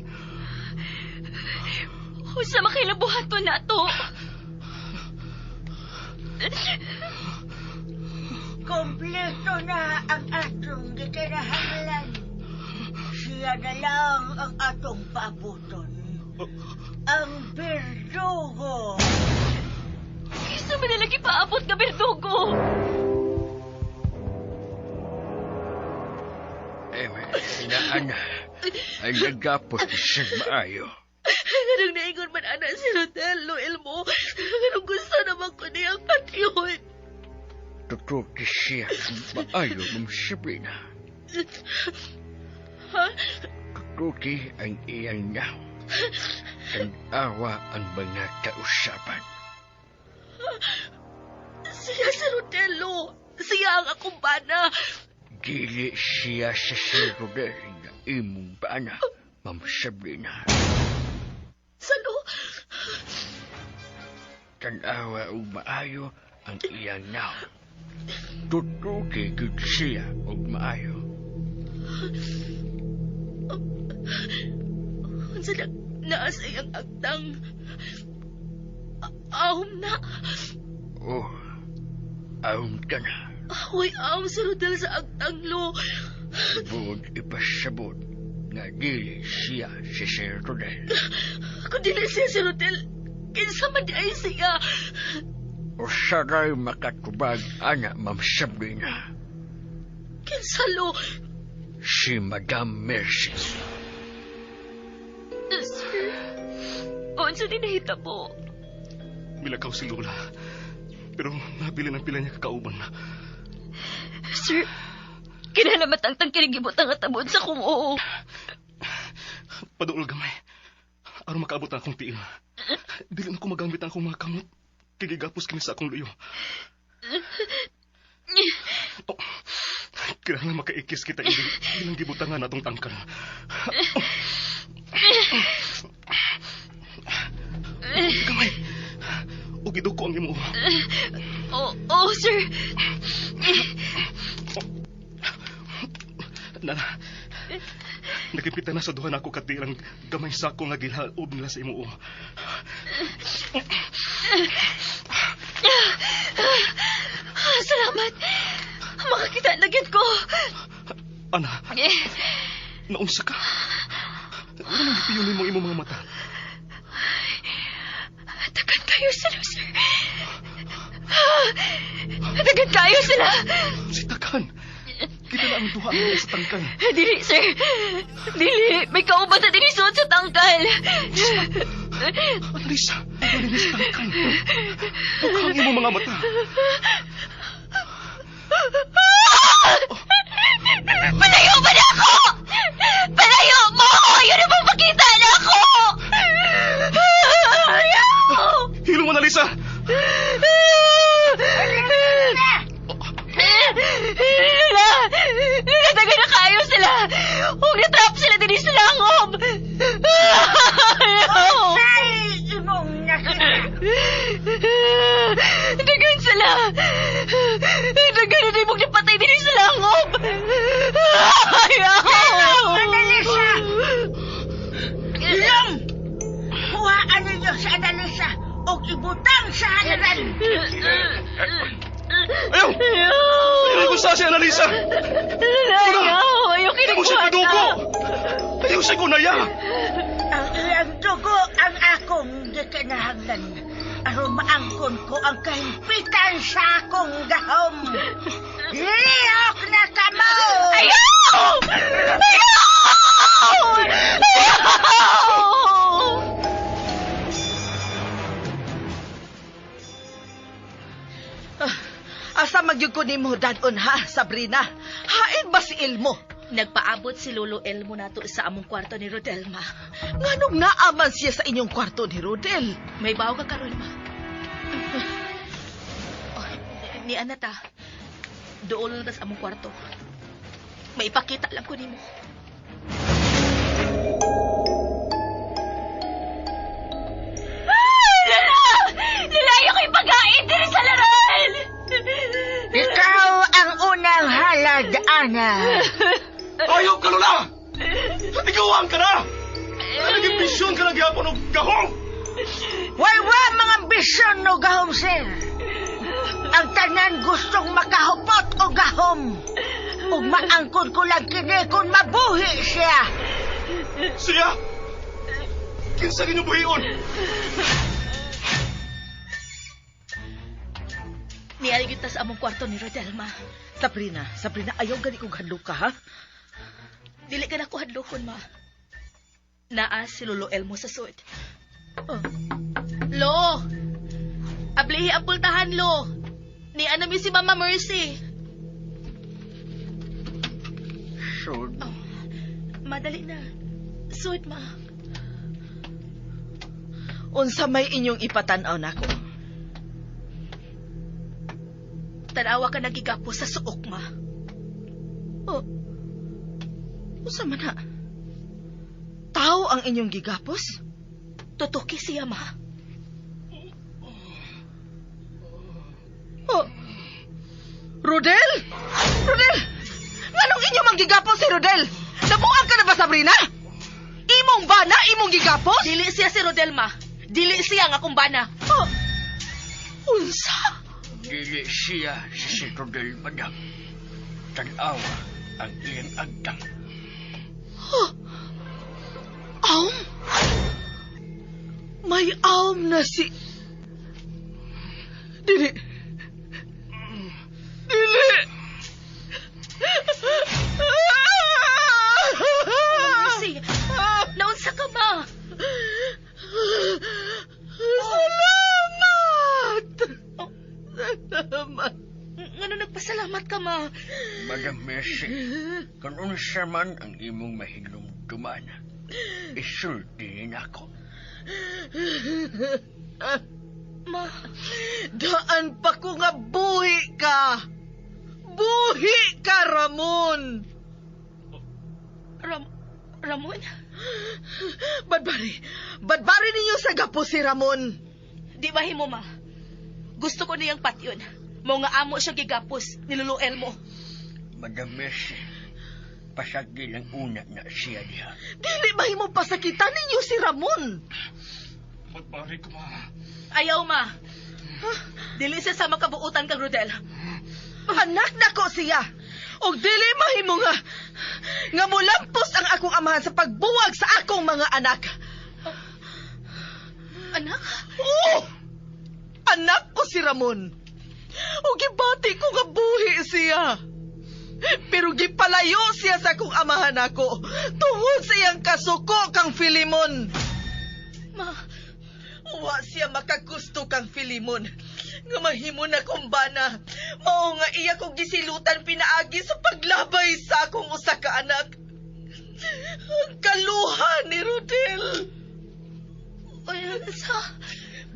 S6: Unsa makilabuhaton na to?
S5: Kompleto na ang atong gikinahanglan. Siya na lang ang atong paabuton. Ang Berdugo.
S6: Isa man nila gipaabot nga berdugo.
S8: Inaan ay nagapos siya maayo.
S2: Ganang naingon man ana si Rodel, Lo Elmo. Ganang gusto naman ko niyang patiyon.
S8: Tutuki siya maayo, Ma'am Sabrina.
S2: Ha?
S8: Tutuki ang iyang niya. Tag-awa ang mga kausapan.
S2: Siya si Rodelo. Siya ang akong bana.
S8: Dili siya sa sirudel nga imong bana, Ma'am Sabrina.
S2: Salo?
S8: Tanawa o maayo ang iyang naw. Tutuki gud siya o maayo.
S2: Unsa naa sa iyang agtang. Ahom na.
S8: Oh, aum ka na.
S2: Ahoy, ahom si Rodel sa agtang, Lo.
S8: Subod ipasabot nga dili siya si Sir Rodel.
S2: Kung dili siya si Rodel, kinsa man di ay siya.
S8: O saray makatubag ana, Ma'am Sabrina.
S2: Kinsa, Lo?
S8: Si Madam Mercy.
S6: Sir, unsa din nahitabo?
S3: Milakaw si Lola. Pero nabili ng pila niya kakauban na.
S6: Sir, kinanamatang kinigibot ang atabod sa kung oo.
S3: Paduol gamay. Aron makaabot ang akong tiil. Dili na ko magamit ang akong mga kamot. Kigigapos kini sa akong luyo. Oh, kailangan makaikis kita ilang gibutangan atong tangkal. Gamay. Ugidog ko ang imo.
S6: Oo, sir.
S3: Nana, nagipita na sa duha na ako katirang gamay sako nga gilaob nila sa imo.
S6: Salamat. Makakita na gyud ko.
S3: Ana, naunsa ka? Ano nang ipiyunin mo imong mga mata?
S6: Tagan kayo sila, sir. Tagan kayo sila.
S3: Si Takan. Kita na ang duha niya sa tangkal.
S6: Dili, sir. Dili. May kauban na dinisod sa tangkal.
S3: Annalisa, ano niya sa tangkal? Mukhang imong mga mata.
S6: Palayo ba na ako? Palayo mo! Ayaw na bang makita na ako!
S3: Hilo mo, Annalisa!
S6: Nataga na kayo sila! Huwag na-trap sila din sa langob!
S5: Say, imong nakita.
S6: Dagan sila! Dagan na din mong napatay din sa langob!
S5: Annalisa! Ilong! Huwaan ninyo si Annalisa o ibutang sa halaran.
S3: Ayaw! Ayaw ko sa si Annalisa!
S6: Ayaw
S3: Ayaw siya padugo! Ayaw siya kunaya!
S5: Ang iyang dugo ang akong gikinahanglan. Aron maangkon ko ang kahimpitan sa akong gahom. Lihok na kamo!
S6: Ayaw!
S9: Asa magyug ko nimo dadon ha, Sabrina? Hain ba si Ilmo?
S2: Nagpaabot si Lolo Elmo nato sa among kwarto ni Rodelma.
S9: Nganong naaman siya sa inyong kwarto ni Rodel?
S2: May bawo ka karon ma. Oh, ni Anata. Dool na sa among kwarto. May ipakita lang ko nimo.
S6: Nilayo ko'y pag-ain din sa laral!
S5: Ikaw ang unang halad, Ana.
S3: Ayaw ka, Lola! Natigawan ka na! Naging bisyon ka na gyapon og gahong!
S5: Waywa mga bisyon no gahom, sir. Ang tanan gustong makahupot o gahom. Ug maangkon ko lang kini kung mabuhi siya.
S3: Siya! Kinsa ninyo buhion?
S2: Niali kita sa among kwarto ni Rodelma.
S9: Sabrina, ayaw gani kong hadlok ka, ha?
S2: Dili ka na ko hadlokon, ma. Naa si Lolo Elmo sa suit.
S9: Oh.
S2: Lo! Ablihi ang pultahan, Lo. Ni anami si Mama Mercy.
S8: Sud,
S2: Oh, madali na. Suit, ma.
S9: Unsa may inyong ipatanaw nako?
S2: Tanawa ka nagigapo sa suok, ma.
S9: Oh. Unsa man ha? Tao ang inyong gigapos?
S2: Tutuki siya, ma.
S9: Oh. Rodel? Nganong inyo mang gigapos si Rodel? Nabuang ka na ba, Sabrina? Imong ba na imong gigapos?
S2: Dili siya si Rodelma. Dili siya nga akong bana.
S9: Oh. Unsa?
S8: dili siya si Rodel Madam. Tanawa ang iyang agdang.
S9: Aum? May aum na si... Dili.
S2: Mercy, naunsa ka ba?
S9: Salamat!
S2: Salamat ka, ma.
S8: Madam Mercy, kung unsa man ang imong mahilumduman, isulti nako.
S2: Ma,
S9: Daan pa ko nga buhi ka. Buhi ka, Ramon.
S2: Ramon?
S9: Badbari ninyo sa gapo si Ramon.
S2: Di mahimo, ma. Gusto ko niyang patyon. Mao nga amo siya gigapos, niluluel mo.
S8: Madam Mercy, pasagi lang una na siya diha.
S9: Dili mahimo pasakitan ninyo si Ramon.
S3: Magbari ko, ma.
S2: Ayaw, ma. Dili siya sa makabuutan kang Rodel.
S9: Anak na ko siya. Og dili mahimo nga mulampos ang akong amahan sa pagbuwag sa akong mga anak.
S2: Anak?
S9: Oo! Anak ko si Ramon. Og gibati ko nga buhi siya. Pero gipalayo siya sa akong amahan ako tungod sa iyang kasuko kang Filimon.
S2: Ma,
S9: Wa siya makagusto kang Filimon. Nga mahimo na kong bana. Mao nga iya kong gisilutan pinaagi sa paglabay sa akong usa ka anak. Ang kaluha ni Rodel.
S2: ay, sa...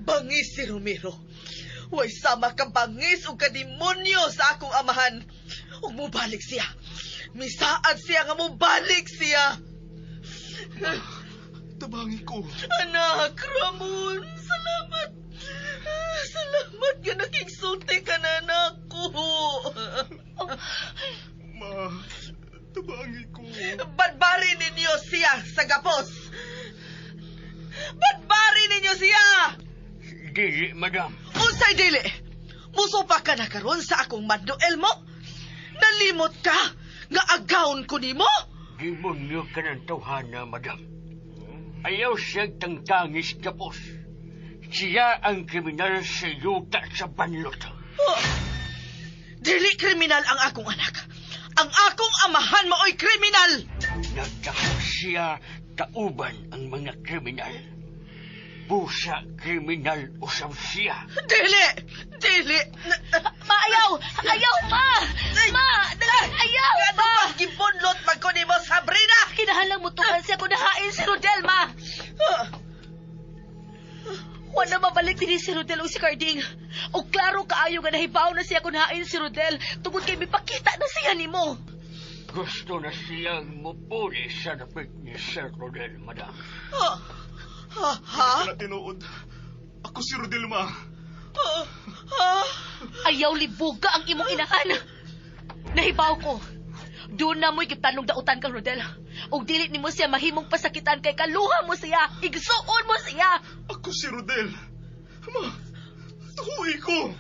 S9: Bangis si Romero. Way sama ka bangis o kademonyo sa akong amahan. Ug mubalik siya. Misaad siya nga mubalik siya.
S3: Tabangi ko.
S9: Anak, Ramon, salamat. Salamat ka nakigsulti ka na anak ko.
S3: Ma, tabangi ko.
S9: Badbari ninyo siya sa gapos. Badbari ninyo siya.
S8: Dili, madam.
S9: Unsay dili? Musupa ka na karon sa akong Manuel mo? Nalimot ka nga agawon ko nimo?
S8: Demonyo ka ng tawhana, madam. Ayaw siya tangtangis kapos. Siya ang kriminal sa yuta sa banlot.
S9: Oh, dili kriminal ang akong anak. Ang akong amahan mao'y kriminal.
S8: Nagdako siya kauban ang mga kriminal. Busa kriminal usab siya.
S9: Dili! Dili!
S2: Maayaw! Ayaw, ma! Ma! Ayaw,
S9: Ano
S2: ma!
S9: ba gibunlot man ko nimo, Sabrina?
S2: Kinahalang mo tukan siya kung nahain si Rodel, ma! Wala mabalik din si Rodel o si Carding. O klaro kaayo nga nahibaw na siya kung nahain si Rodel tungkol kay mipakita na siya nimo.
S8: Gusto na siyang mupuli sa dapit ni Sir Rodel, madam.
S9: Ha?
S3: Wala tinuod. Ako si Rodel, ma.
S2: Ayaw libuga ang imong inahan. Nahibaw ko. Doon na mo'y gitanong dautan kang Rodel. O dili ni mo siya mahimong pasakitan kay kaluha mo siya. Igsuon mo siya.
S3: Ako si Rodel. Ma, tuhoy ko.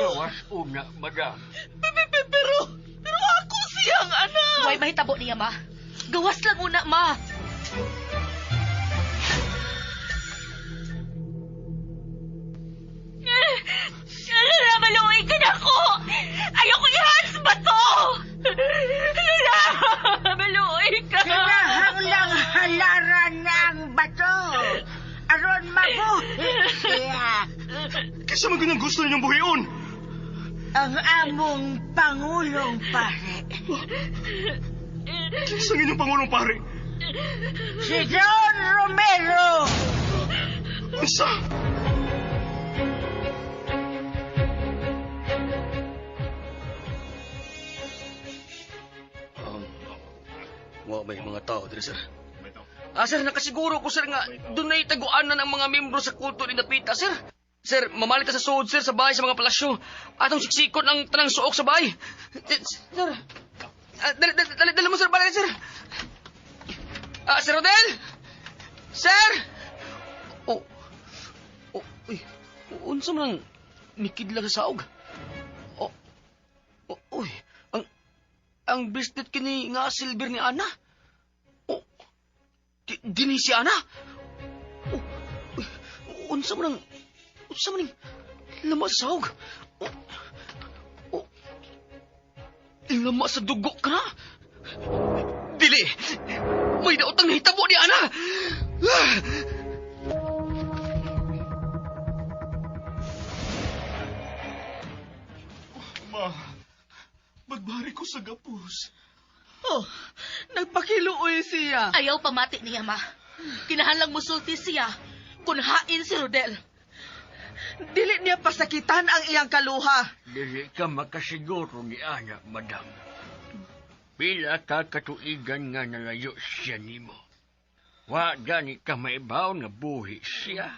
S8: Gawas una, madam.
S9: Pero ako siyang anak.
S2: Huwag mahitabo niya, ma. Gawas lang una, ma.
S6: Lala, maluoy ka na ako! Ayoko ihans ba to? Lala, maluoy ka!
S5: Kinahanglang halaran na ang bato. Aron mabuhi siya.
S3: Kasi man ganyang gusto ninyong buhion.
S5: Ang among Pangulong pare.
S3: Kasi ang inyong Pangulong pare.
S5: Si Don Romero.
S3: Isa.
S4: May mga tao dito, sir. Sir, nakasiguro ko, sir, nga doon na itaguanan ang mga membro sa kulto ni Napita, sir. Sir, mamalit sa suod, sir, sa bahay sa mga palasyo. Atong siksikot ang tanang suok sa bahay. Sir, dali mo, sir, balik, sir. Sir Rodel? Sir? Unsa man ang mikidla sa saog? Uy, ang bracelet kini nga silver ni Ana? Dini si Ana? Unsa man ang lama sa sahog? Lama sa dugo ka na? Dili! May daotang nahitabo ni Ana!
S3: Ma, sa gapos.
S9: Oh, nagpakiluoy siya.
S2: Ayaw pamati niya, ma. Kinahanglang musulti siya kung hain si Rodel.
S9: Dili niya pasakitan ang iyang kaluha.
S8: Dili ka makasiguro ni Ana, madam. Pila ka katuigan nga nalayo siya nimo. Wa gani ka maibaw nga buhi siya.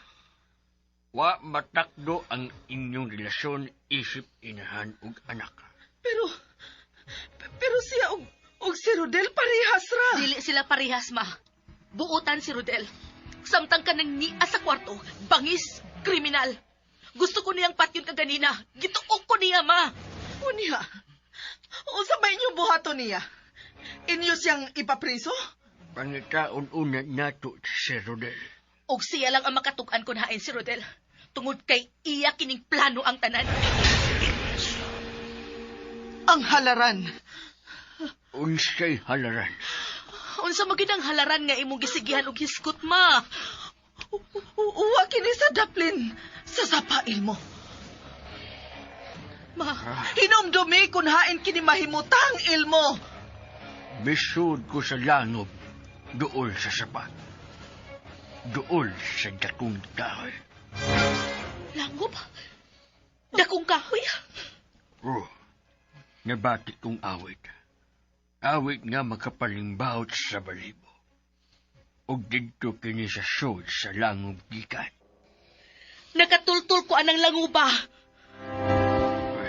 S8: Wa matakdo ang inyong relasyon isip inahan ug anak.
S9: Pero siya og si Rodel parehas ra.
S2: Dili sila parehas, ma. Buutan si Rodel. Samtang ka nang niya sa kwarto, bangis, kriminal. Gusto ko niyang patyon ka ganina. Gituok ko niya, ma.
S9: Unya, unsa ba inyong buhato niya? Inyo siyang ipapriso?
S8: Pangitaon una nato si Rodel.
S2: Og siya lang ang makatukan kung hain si Rodel. Tungod kay iya kining plano ang tanan.
S9: Ang halaran.
S8: Unsay halaran.
S2: Unsa magid ang halaran nga imong gisigihan og hiskot, ma?
S9: Uwa kini sa daplin sa sapail mo.
S2: Ma,
S9: Hinumdumi kung hain kini mahimutang ilmo.
S8: Misud ko sa langob, dool sa sapat. Dool sa dakong kahoy.
S2: langob. Dakong kahoy.
S8: Oh, nabati kong awit. Awit nga makapalimbawt sa balibo. Og dito kini sa sod sa langob gikan.
S2: Nakatultul ko anang languba.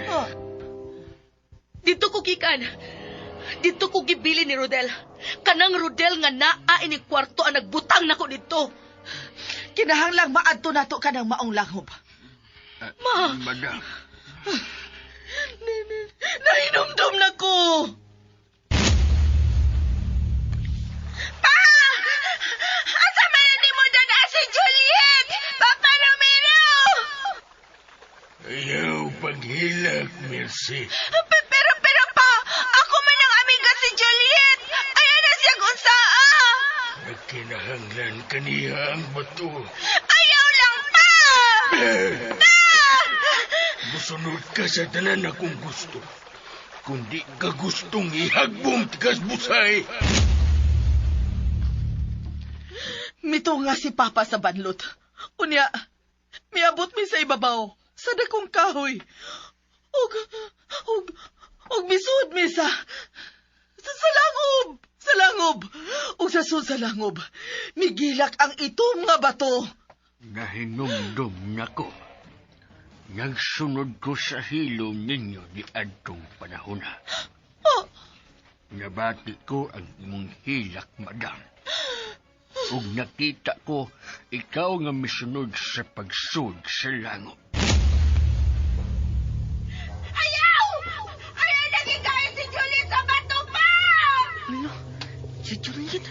S2: Oh. Dito ko gikan. Dito ko gibili ni Rodel. Kanang Rodel nga naa ini kwarto ang nagbutang nako dito.
S9: Kinahanglang maadto nato ka ng maong langob.
S2: Ma.
S8: Madam.
S9: Nahinumdum na ko. Pa! Asa man ni mo dada si Juliet? Papa Romero!
S8: Ayaw paghilak, Mercy.
S9: Pero pa, ako man ang amiga si Juliet. Ayaw na siya kung saa.
S8: Nagkinahanglan kaniya ang bato.
S9: Ayaw lang pa!
S8: Musunod ka sa tanan akong gusto. Kundi ka gustong ihagbong tigas busay.
S9: Mito nga si Papa sa banlot. Unya, miabot mi sa ibabaw, sa dakong kahoy. Og misud mi sa langob. Sa langob. Og sa sud sa langob, migilak ang itom nga bato.
S8: Nahinumdum nako. Nagsunod ko sa hilom ninyo di adtong panahon.
S9: Oh,
S8: Nabati ko ang imong hilak, madam. Ug nakita ko, ikaw nga misunod sa pagsud sa langob.
S9: ayaw! Ayaw naging kaya si Juliet sa bato pa!
S2: Ano? Si Juliet?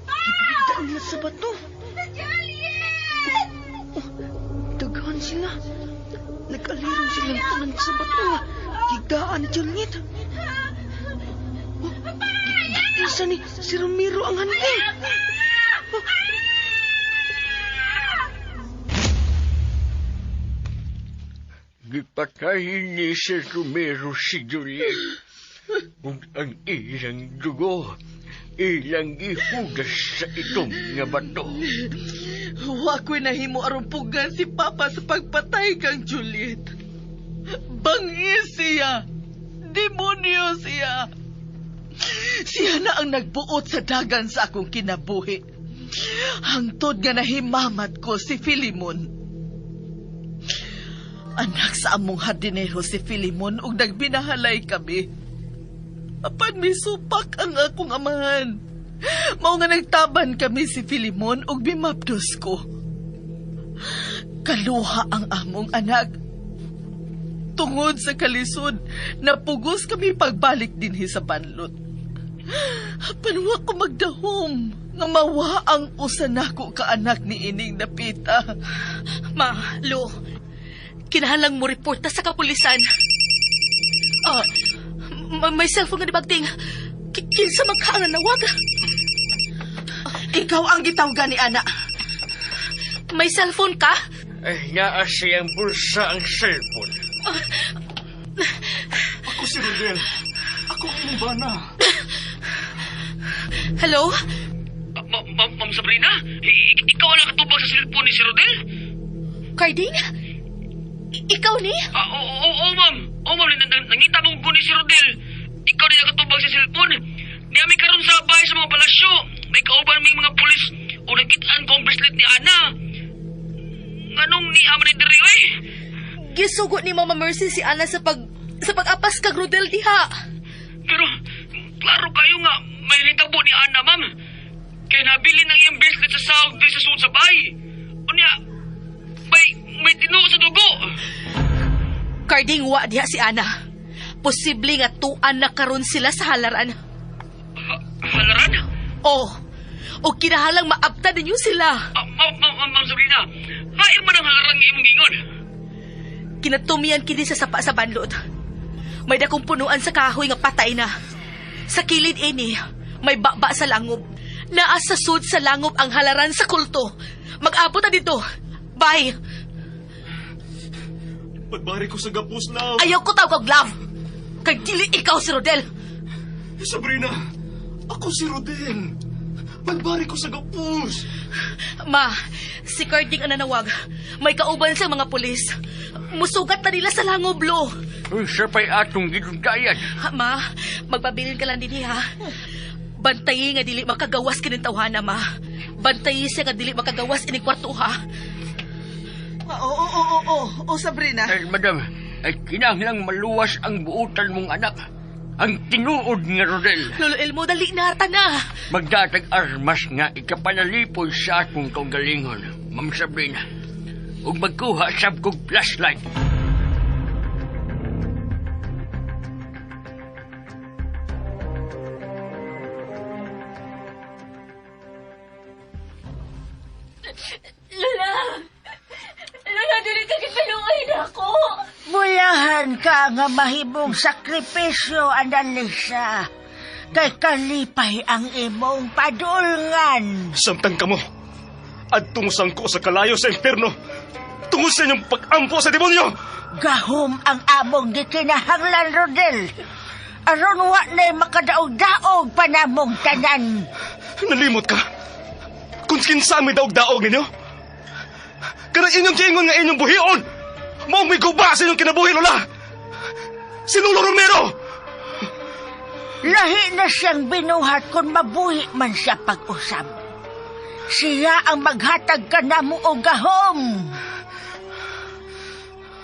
S2: Ipaligdaan nila sa bato.
S9: Si Juliet!
S2: Daghan sila. Nag-aliro silang tanan sa bato. Higdaan ni Juliet. Isa ni si Ramiro ang handling.
S8: Gipatayin ni si Romero si Juliet. Ug ang ilang dugo, ilang ihudas sa itong nga bato.
S9: Wa ko'y nahimo arumpugan si Papa sa pagpatay kang Juliet. Bangis siya. Demonyo siya. Siya na ang nagbuot sa dagan sa akong kinabuhi. Hangtod nga nahimamat ko si Filimon. Anak sa among hardinero si Filimon ug nagbinahalay kami. Apan misupak ang akong amahan. Mao nga nagtaban kami si Filimon ug bimapdos ko. Kaluha ang among anak. Tungod sa kalisod, napugos kami pagbalik dinhi sa banlot. Apan wa ko magdahom nga mawa ang usa nako ka anak ni ining napita.
S2: Ma, Lo, kinahanglang mo reporta sa kapulisan. May cellphone nga di bagting. Kinsa magkaang nawag?
S9: Ikaw ang gitawgan ni Ana.
S2: May cellphone ka?
S8: Ay, naa siyang bulsa ang cellphone.
S3: Ako si Rodel. Ako Ako ang bana.
S2: Hello?
S4: Ma'am Sabrina? Ikaw ang nakatubag sa cellphone ni si Rodel?
S2: Carding? Ikaw ni?
S4: Oo, ma'am. Oo, ma'am. Nangita mong ko ni si Rodel. Ikaw din nakatubag sa cellphone. Niyami karon sa bahay sa mga palasyo. May kauban may mga pulis o nakitaan ko ang bracelet ni Ana. Nganong ni Ama ni Diri, oy?
S2: Gisugo ni Mama Mercy si Ana sa pag-apas kag Rodel diha.
S4: Pero, klaro kayo nga, may nitabo ni Ana, ma'am. Kaya nabili ng iyang bracelet sa sahog din sa suod sa bahay. Unya, may tinuo sa dugo.
S2: Carding wa diha si Ana. Posible nga tuan na karon sila sa halaran.
S4: Halaran?
S2: O kinahalang maabta ninyo sila.
S4: Ma'am Sabrina, hain man ang halaran ng imong gingon.
S2: Kinatumian kini sa sapa sa bandot. May dakong punuan sa kahoy nga patay na. Sa kilid ini, may baba sa langob. Naa sa sud sa langob ang halaran sa kulto. Mag-abot na dito. Bye.
S3: Pagbari ko sa gapos na.
S2: Ayaw ko tawag love. Kay dili ikaw si Rodel.
S3: Sabrina, ako si Rodel. Pagbari ko sa gapos.
S2: Ma, si Carding ang nanawag. May kauban sa mga pulis. Musugat na nila sa langob, lo.
S8: Siya pa'y atong gidundayan.
S2: Ma, magpabilin ka lang din ha. Bantayi nga dili makagawas kining tawhana, ma. Bantayi siya nga dili makagawas ining kwarto, ha.
S5: Oo, Sabrina.
S8: Madam, ay kinahanglang maluwas ang buutan mong anak. Ang tinuod nga Rodel.
S2: Lolo Elmo, dali na, na.
S8: Magdatag armas nga ikapanalipoy sa akong kaugalingon, Ma'am Sabrina. Ug magkuha sab kog flashlight.
S6: Lola, dili ka kipaluin ako.
S5: Bulahan ka nga mahimong sakripisyo, Annalisa. Kay kalipay ang imong padulngan.
S3: Samtang kamo. Adtong sangko sa kalayo sa impyerno. Tungod sa inyong pag-ampo sa demonyo.
S5: Gahom ang among gikinahanglan, Rodel. Aron wa na'y makadaog-daog panamong tanan.
S3: Nalimot ka? Kung kinsa may daog-daog ninyo? Kanang inyong kiingon nga inyong buhion. Maong may guba sa inyong kinabuhi, Lola. Si Lolo Romero.
S5: Lahi na siyang binuhat kung mabuhi man siya pag-usap. Siya ang maghatag ka na mo o gahom.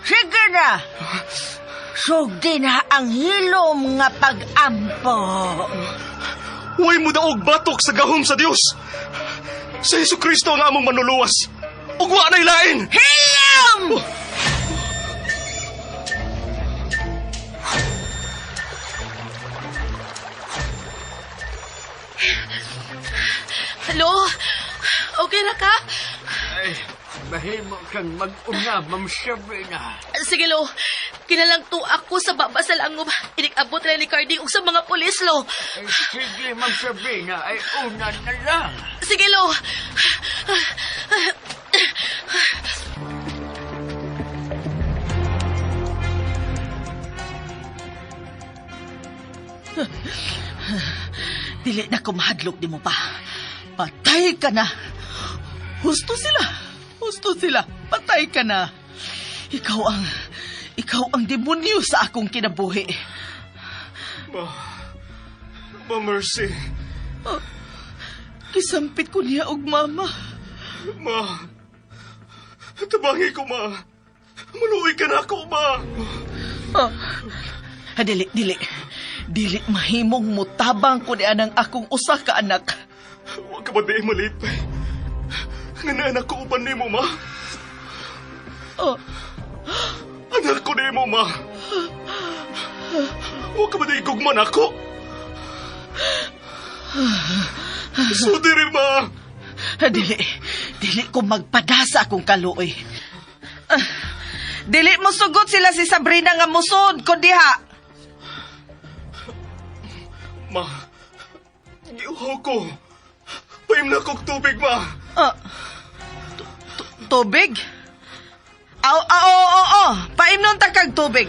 S5: Sige na. Sugdi na ang hilom nga pag-ampo.
S3: Huwag mo daog batok sa gahom sa Diyos. Sa Yesu Kristo ang among manuluwas. Ugwa na ilain.
S5: Hilom!
S2: Hello? Okay na ka?
S8: Ay, mahimo kang mag-una, Ma'am Sabrina.
S2: Sige, lo. Kinalang to ako sa baba sa langob. Inik-abot na ni Carding ug sa mga pulis, lo.
S8: Ay, sige, Ma'am Sabrina, ay una na lang.
S2: Sige, lo.
S5: Dili na ko mahadlok di mo pa. Patay ka na. Husto sila. Patay ka na. Ikaw ang demonyo sa akong kinabuhi.
S3: Ma Mercy.
S5: Kisampit ko niya og mama.
S3: Ma. Tabangi ko, ma. Maluwi ka na ako, ma. Dili mahimong mutabang ko ni anang akong usa ka anak. Huwag ka ba di malipay? Nga na anak ko uban ni mo, ma. Anak ko ni mo, ma. Huwag ka ba di igugman ako? So, diri, ma.
S5: Dili ko magpadasa akong kaluoy. Dili mo sugot sila si Sabrina nga musod ko diha.
S3: Ma, giuhaw ko. Paim na kong tubig, ma.
S5: Tubig? Oo. Paimnon ta kag tubig.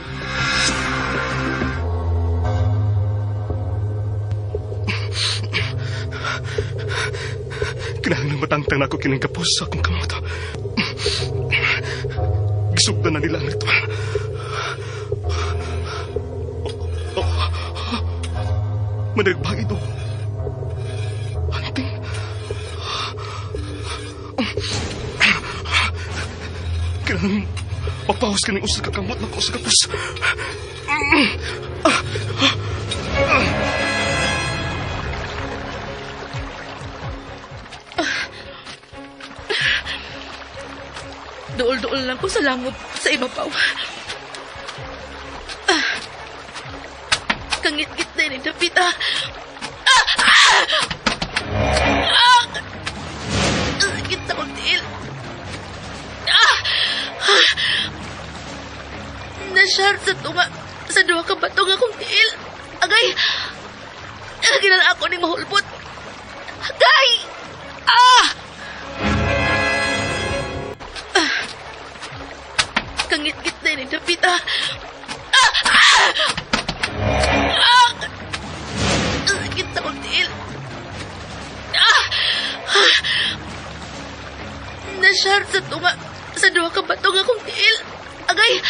S3: Kinahanglan matangtang na ako kining kapos sa akong kamot. Gisugdan na nila ang ritual. Managbang ito. Anting. Kinahanglan mapahos ka ng usa ka kamot na ko sa kapos.
S2: Duol-duol lang ko sa langop sa ibabaw. Kangit-git na yung dapit, Sakit na kong tiil. Nasyar sa tunga sa duha ka batong akong tiil. Agay! Ginala ako ni mahulbot. Agay! Kangit-git na yung dapit, Sakit na kong tiil. Nasyar sa tunga sa duha ka batong akong tiil. Agay!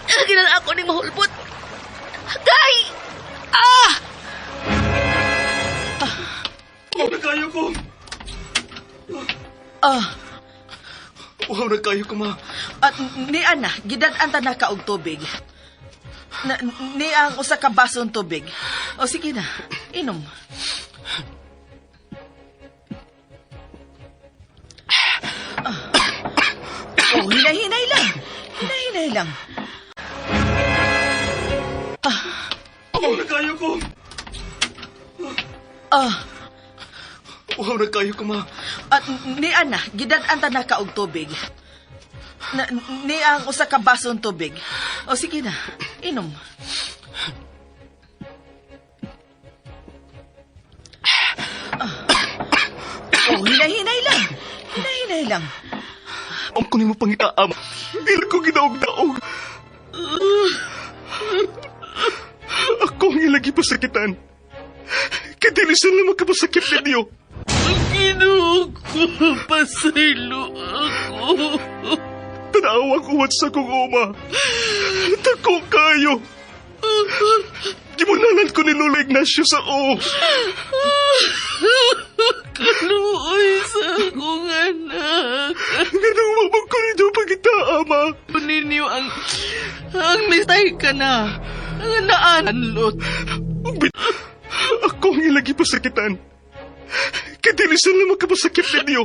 S2: Ginala ako ni mahulbot. Agay!
S3: Wow na kayo ko! Wow na kayo ko, ma.
S9: At ni ana, gidad-anta na ka og tubig. Ni ang usa ka basong tubig. O sige na, inom. Hinay-hinay lang. Hinay-hinay lang.
S3: Wow na kayo ko! Wow na kayo ko, ma.
S9: At ni ana, gidad-anta na ka og tubig. Ni ang usa ka basong tubig. O sige na, inom. Hinay-hinay lang. Hinay-hinay lang.
S3: Ang kunin mo pangitaam. Dili ko ginaog-daog. Ako ang ilagi pasakitan. Kadilisan lang magkapasakit ninyo.
S2: Ginoog ko, pasaylo ako.
S3: Tanawa ko sa kong uma. Tako kayo. Gimunalan ko ni Lola Ignacio sa o.
S2: Kaluoy sa akong anak.
S3: Ganang mamang ko rin yung pagkitaama.
S2: Ninyo ang mistay ka na. Ang naanlot.
S3: Ako ang ilagi pasakitan. Kadilisan lang magkapasakit ninyo.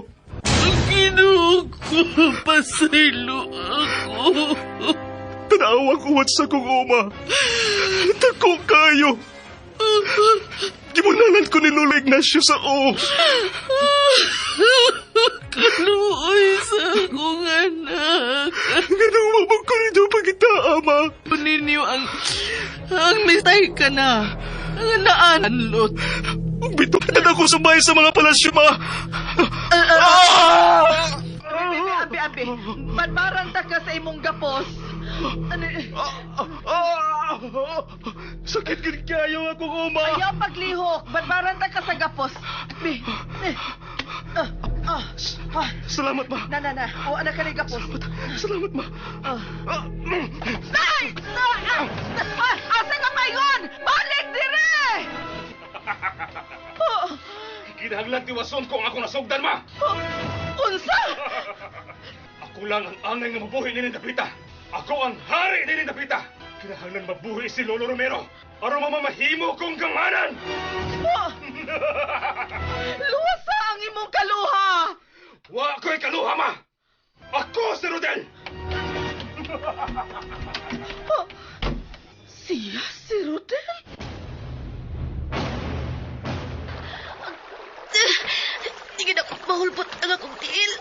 S2: Ginoog ko, pasaylo ako.
S3: Tanawa ko sa kong uma. Tako kayo. Gimunalan ko ni Lola Ignacio sa o.
S2: Kaluoy sa akong anak.
S3: Ganang mamang ko rin yung pagkitaama.
S2: Ninyo ang mistay ka na. Ang naanlot.
S3: Bito na ako sa bahay sa mga palasyo, ma.
S9: Abi, badbaran ta ka sa imong gapos.
S3: Sakit gid kayo akong uma.
S9: Ayaw paglihok, badbaran ta ka sa gapos. Abi.
S3: Salamat, ma.
S9: Na. O anak ka ni gapos.
S3: Salamat, ma.
S9: Nay! Asa ka mayon? Balik dire!
S3: Kinahanglan tiwason ko ang ako nasugdan, ma.
S9: Unsa?
S3: Ako lang ang angay nga mabuhi ni Dapita. Ako ang hari ni Dapita. Kinahanglan mabuhi si Lolo Romero. Aron mamamahimo kong gamanan.
S9: Luwasa ang imong kaluha!
S3: Wa ko'y kaluha, ma. Ako si Rodel.
S9: Siya si Rodel?
S2: Hindi na mahulbot ang akong tiil.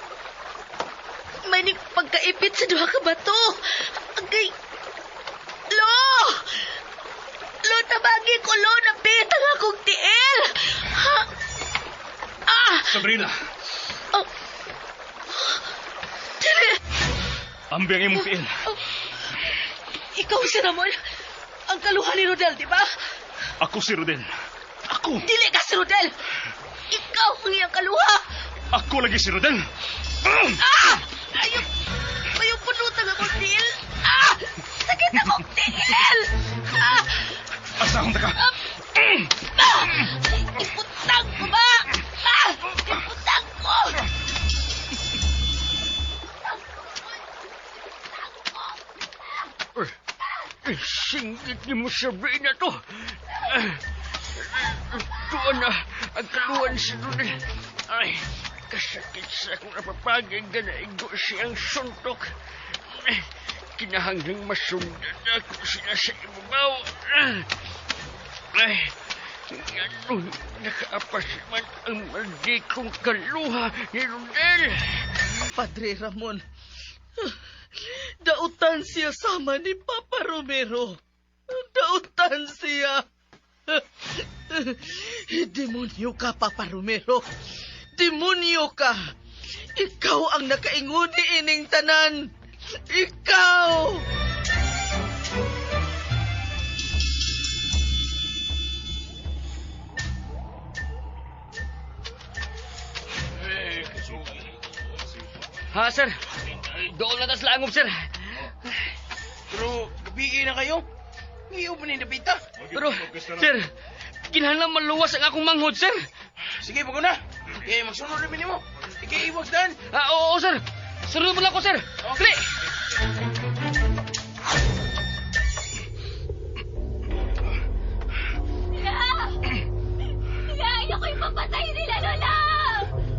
S2: May ning pagkaipit sa duha ka bato. Agay. Lo! Lo, tabagi ko, Lo. Napit ang akong tiil.
S3: Sabrina.
S2: Dili.
S3: Ambi ang imong tiil.
S2: Ikaw si Ramon. Ang kaluhan ni Rodel, di ba?
S3: Ako si Rodel. Ako.
S2: Dili ka si Rodel. Ikaw ang iyang kaluha.
S3: Ako lagi si Rodel.
S2: Ayaw punutan ako, Dil! Sakit akong tingil!
S3: Asa akong taka?
S2: Iputang ko ba? Iputang ko!
S8: Singgit ni mo sabihin na to. Tuon na ang kaluan si Rodel. Ay, kasakit sa akong napapagay na igo siyang suntok. Kinahanggang masundan ako sila sa ibabaw. Ay, ganun nakaapas man ang maldikong kaluha ni Rodel.
S9: Padre Ramon, dautan siya sama ni Papa Romero. Dautan siya. Demonyo ka, Papa Romero. Demonyo ka. Ikaw ang nakainguni ining tanan. Ikaw!
S4: Ha, sir? Doon na tas langob, sir.
S10: Pero, gabi na kayo. Ngayon pa ni Napita.
S4: Pero, sir, kinahanglan maluwas ang akong manghod, sir.
S10: Sige, bago na. Eh, magsunod rin mo. Ike, iwag dan.
S4: Oo, sir. Sunod mo lang ako, sir. Dali!
S6: Ayaw ko ipapatay nila, Lola!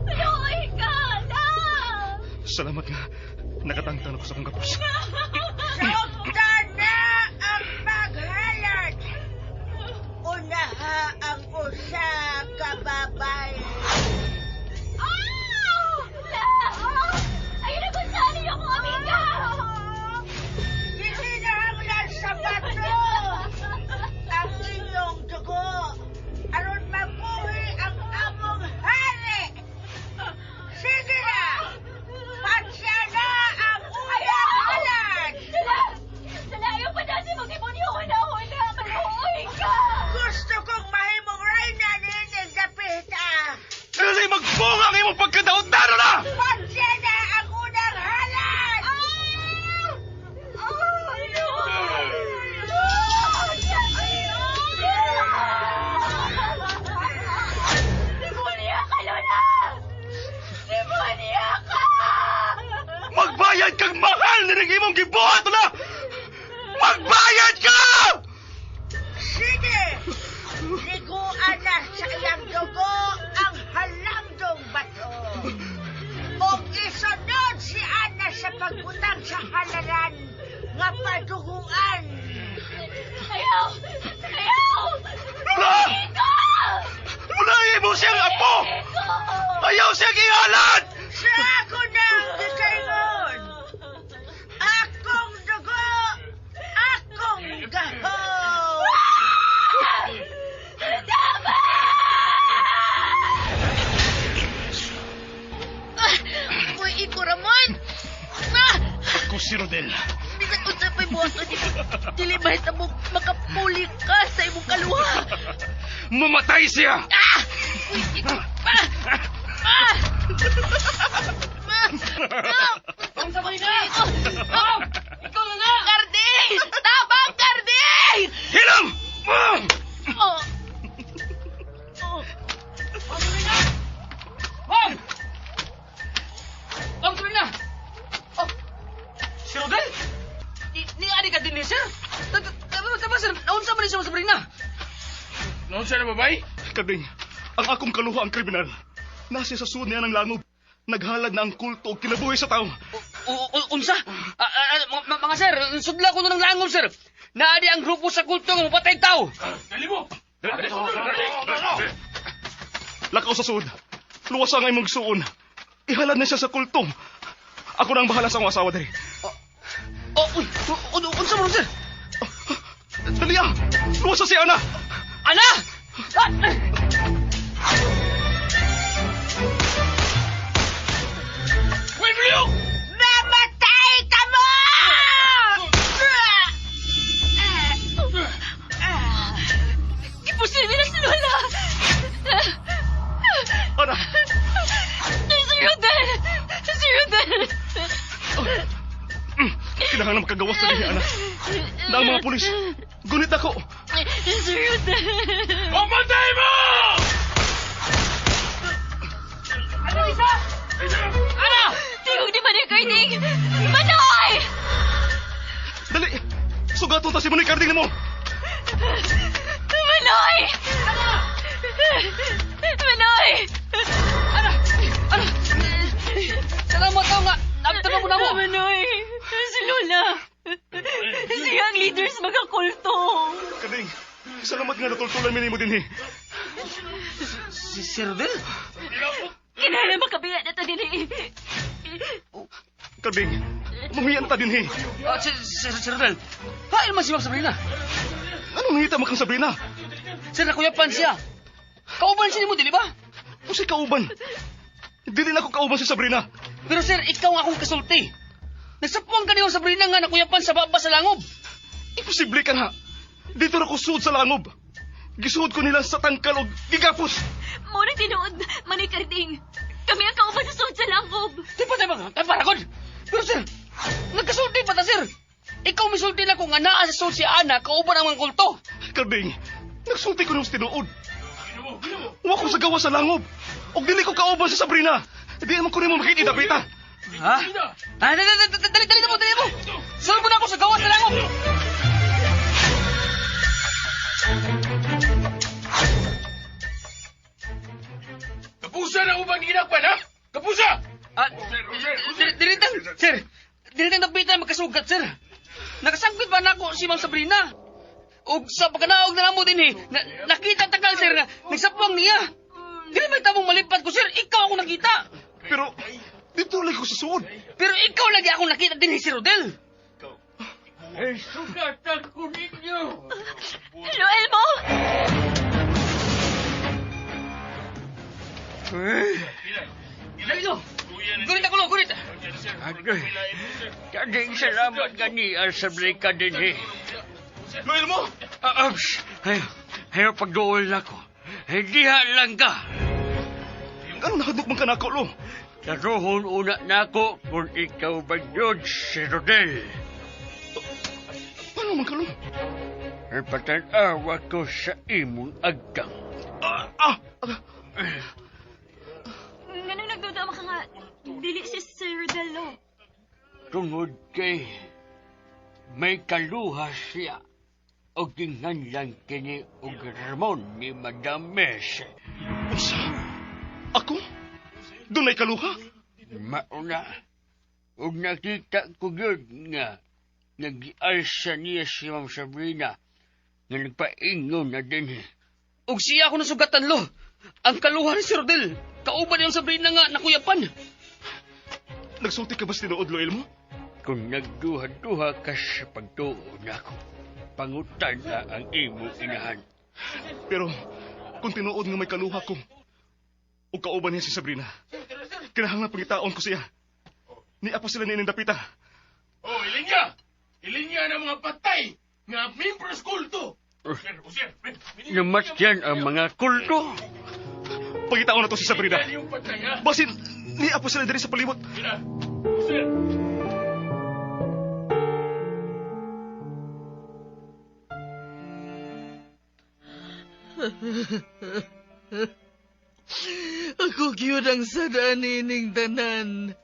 S6: Luhoy ka, la!
S3: Salamat nga. Nakatangtan ako sa kong kapos.
S5: Sugdan na ang maghalad. Unaha ang usa ka babay.
S6: La! Ayun na kung saan niyo ko, amiga!
S5: Hindi na hamlan sa bato ang inyong dugo. Aron mabuhi ang among hari. Sige na! Pansya na ang uyang halad.
S6: Sala, ayaw pa natin mag-demonyo una-una. Maluhoy ka!
S5: Gusto kong mahimong reyna ni Nagdapita.
S3: Kasi magbunga ang imong pagkadaot-daro na!
S5: Pansya na ang unang halad.
S6: Demonia ka, Lola! Demonia ka!
S3: Magbayad kang mahal na ng imong gibuhat na! Magbayad ka!
S5: Sige! Liguan na sa iyang dugo ang halamdong bato. O isunod si Ana sa pagbutang sa halalan nga paduguan.
S6: Ayaw! Ayaw!
S3: Wala! Wala mo siyang apo! Ayaw siyang ihalad!
S5: Sa ako na ang gikaingon. Akong dugo, akong gahon.
S2: Uy, iko, Ramon!
S3: Ako si Rodel.
S2: Bisan kung sa pa'y buwas o dili mahitabo makapuli ka sa imong kaluha.
S3: Mamatay siya!
S2: Uy, iko! Ang sabay na! Ikaw na nga! Karding! Tabang, Karding!
S3: Hilam!
S2: Oh!
S4: Ang tuloy na! Oh, si Rodel? Ni adi ka din, sir? Tama, sir. Naunsa man siya sa Sabrina?
S10: Noon siya na babay?
S3: Kading, ang akong kaluha ang kriminal. Nasa sa suod niya ng langob. Naghalad na ang kulto o kinabuhi sa tao.
S4: Unsa? Mga sir, sudla ko na ng langob, sir. Naadi ang grupo sa kulto ng mapatay tao.
S10: Dali mo!
S3: Lakaw sa suod. Luwas ang imong suon. Ihalad na siya sa kulto. Ako na ang bahala sa akong asawa dali.
S4: Uy, unsa mo, sir?
S3: Dali ah! Luwas sa si Ana!
S4: Ana!
S10: Wait for you!
S5: Namatay ka mo!
S6: Imposible na si Lola!
S3: Ana!
S6: Nasa
S3: kinahanglan makagawas sa dihi, anak. Na ang mga pulis, gunit ako.
S6: Sir Rodel!
S8: Pamatay mo!
S6: Ano? Tingog di man yung Carding! Manoy!
S3: Dali! Sugaton ta si Manoy Carding mo!
S6: Manoy! Manoy!
S4: Salamat daw nga. Nagtanong mo na mo.
S6: Manoy! Si Lola! Siya ang leader sa mga kulto!
S3: Carding, salamat nga natultulan mo din eh.
S4: Si Rodel?
S6: Kinala makabiya na ito din eh.
S3: Carding, mumiyan ta din eh.
S4: Si Rodel. Hail man si Ma'am Sabrina.
S3: Anong nangita mo kang Sabrina?
S4: Sir, nakuyapan siya. Kauban siya mo, di ba?
S3: O si kauban? Dili na ako kauban si Sabrina.
S4: Pero sir, ikaw ang akong kasulti. Nagsapuan ka niyo Sabrina nga nakuyapan sa baba sa langob.
S3: Imposible ka na. Dito na ko suod sa langob. Gisuod ko nila sa tangkal o gigapos.
S6: Muna tinuod, Manoy Carding. Kami ang kauban sa suod sa langob.
S4: Di ba tayo mga kaparagod? Pero sir, nagkasulti pa ta sir. Ikaw misulti na kung nga naa sa suod si Ana, kauban ang mga kulto.
S3: Carding, nagsulti ko nung tinuod. Huwag ko sa gawa sa langob. O dili ko kauban si Sabrina. Di naman ko rin mo makikidapita.
S4: Ha? Dali mo. Sunod mo na ako sa gawa sa langob.
S8: Kapusa na ubang ginakpan, ha? Kapusa!
S4: Dilitang nabitan magkasugat, sir. Nakasangkot ba na ako si Ma'am Sabrina? O sa pagkanaog na namo din eh, nakita takal, sir, nga nagsapwang niya. Dili may tamong malipat ko, sir. Ikaw ako nakita.
S3: Pero, dito lang ko sa suod.
S4: Pero ikaw lagi ako nakita din si Rodel.
S8: Sugatan ko ninyo!
S6: Noel mo!
S4: Dali, Gunit ako, gunit.
S8: Agoy, kading salamat gani sa blika din eh.
S3: Noel mo!
S8: Ayaw pagdool na ko. Diha lang ka.
S3: Anong nakadukman ka na ako, lo?
S8: Narohon una na ako kung ikaw ba yun si Rodel.
S3: Ano man ka, lo?
S8: Napatanawa ko sa imong agkang.
S6: Ganun nagduda ka nga, dili si Sir Rodel.
S8: Tungod kay may kaluha siya o ginganlang kini og Ramon ni Madam Mes.
S3: Unsa? Ako? Doon ay kaluha?
S8: Mauna, og nakita ko yun nga nag-alsa niya si Ma'am Sabrina nga nagpaingon na din.
S4: Og siya ako nasugatan, lo. Ang kaluhan ni si Rodel. Kauban yung Sabrina nga nakuyapan.
S3: Nagsulti ka ba sa tinuod, Loel mo?
S8: Kung nagduha-duha ka sa pagtuon ako, pangutan na ang imo inahan.
S3: Pero, kung tinuod nga may kaluha ko, o kauban niya si Sabrina, kinahanglan pangitaon ko siya. Ni Apo sila ninindapita.
S8: Oh, ilinya! Ilinya ng mga patay nga membro sa kulto! Namatyan ang mga kulto.
S3: Pangitaon na to si Sabrina. Basin, ni Apo sila diri sa palibot.
S9: Ako gyud ang sadani ning tanan.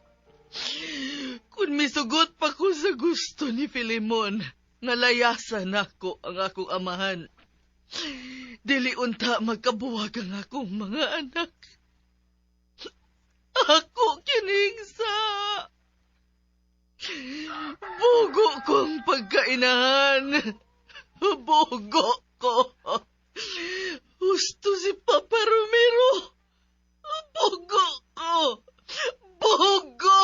S9: Kung misugot pa ko sa gusto ni Filemon, nga layasan ako ang akong amahan. Dili unta magkabuwag ang akong mga anak. Ako kining sa bugo kong pagkainahan. Bugo ko. Gusto si Papa Romero. Bugo ko. Bugo.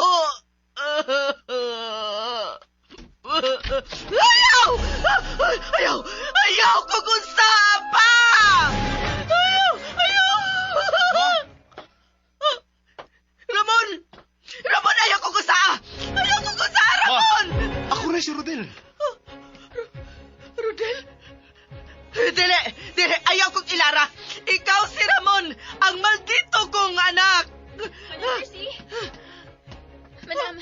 S9: Ayaw! Ayaw! Ayaw ko kung sapa! Ayaw! Ramon! Ramon, ayaw ko kung saa! Ayaw ko kung saa, Ramon!
S3: Ako na si Rodel.
S9: Rodel? Dili! Dili! Ayaw kong ilara! Ikaw si Ramon! Ang maldito kong anak!
S6: Madam Percy? Madam,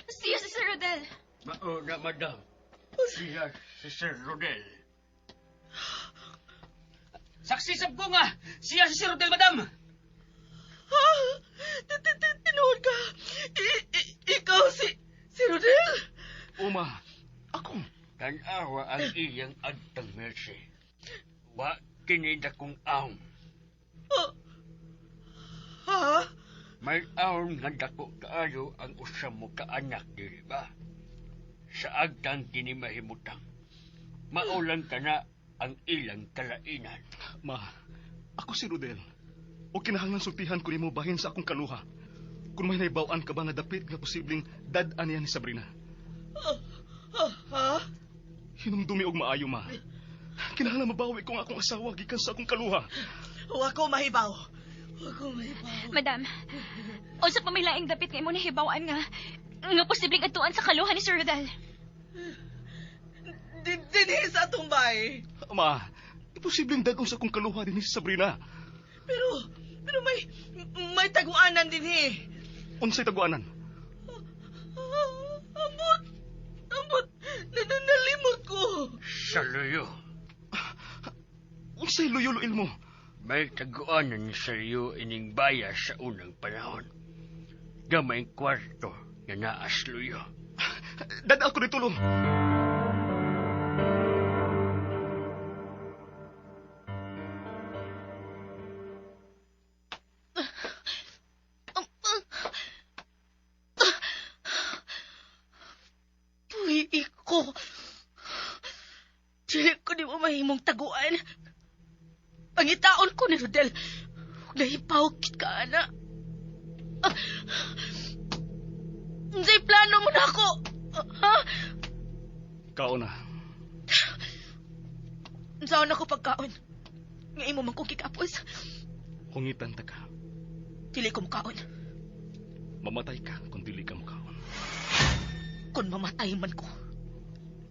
S6: siya si Sir Rodel.
S8: O na, madam. Siya si Sir Rodel.
S4: Saksi sab ko nga, siya si Sir Rodel, madam.
S9: Ha? Tinuod ka? Ikaw si Rodel?
S3: Uma, ako.
S8: Tanawa ang iyang agtang mercy. Wa kinida kong ahon.
S9: Ha?
S8: May ahon nga dako kaayo ang usam mo kaanak, dili ba? Sa agtang kinimahimutang. Maulang ka na ang ilang kalainan.
S3: Ma, ako si Rodel. O kinahanglan sultihan ko nimo bahin sa akong kaluha. Kung may naibawaan ka ba nga dapit nga posibleng dad-an niya ni Sabrina.
S9: Ha?
S3: Hinumdumi og maayo, ma. Kinahanglan mabawi ko nga akong asawa gikan sa akong kaluha.
S9: Wa ko mahibaw.
S6: Madam, unsa pa may laing dapit nga imo nahibawaan nga posibleng atuan sa kaluhan ni Sir Rodel.
S9: Dinhi sa atong bay.
S3: Ma, imposibleng dad-on sa akong kaluha din si Sabrina.
S9: Pero may taguanan dinhi.
S3: Unsay taguanan?
S9: Ambot, nalimot ko.
S8: Sa luyo,
S3: Unsay luyo-luil mo?
S8: may taguanan ni Seryo ining baya sa unang panahon. Gamay kwarto nga naas luyo.
S3: Dad ako nitulong.
S2: Buhi ko. Dili ko di mo mahimong taguan. Pangitaon ko ni Rodel. Nahipaw kit ka, ana. Unsay plano mo na ako? Ha?
S3: Kauna.
S2: Unsaon ako pagkaon? Nga imo man kong kikapos.
S3: Hungitan ta ka.
S2: Dili ko mukaon.
S3: Mamatay ka kung dili ka mukaon.
S2: Kung mamatay man ko,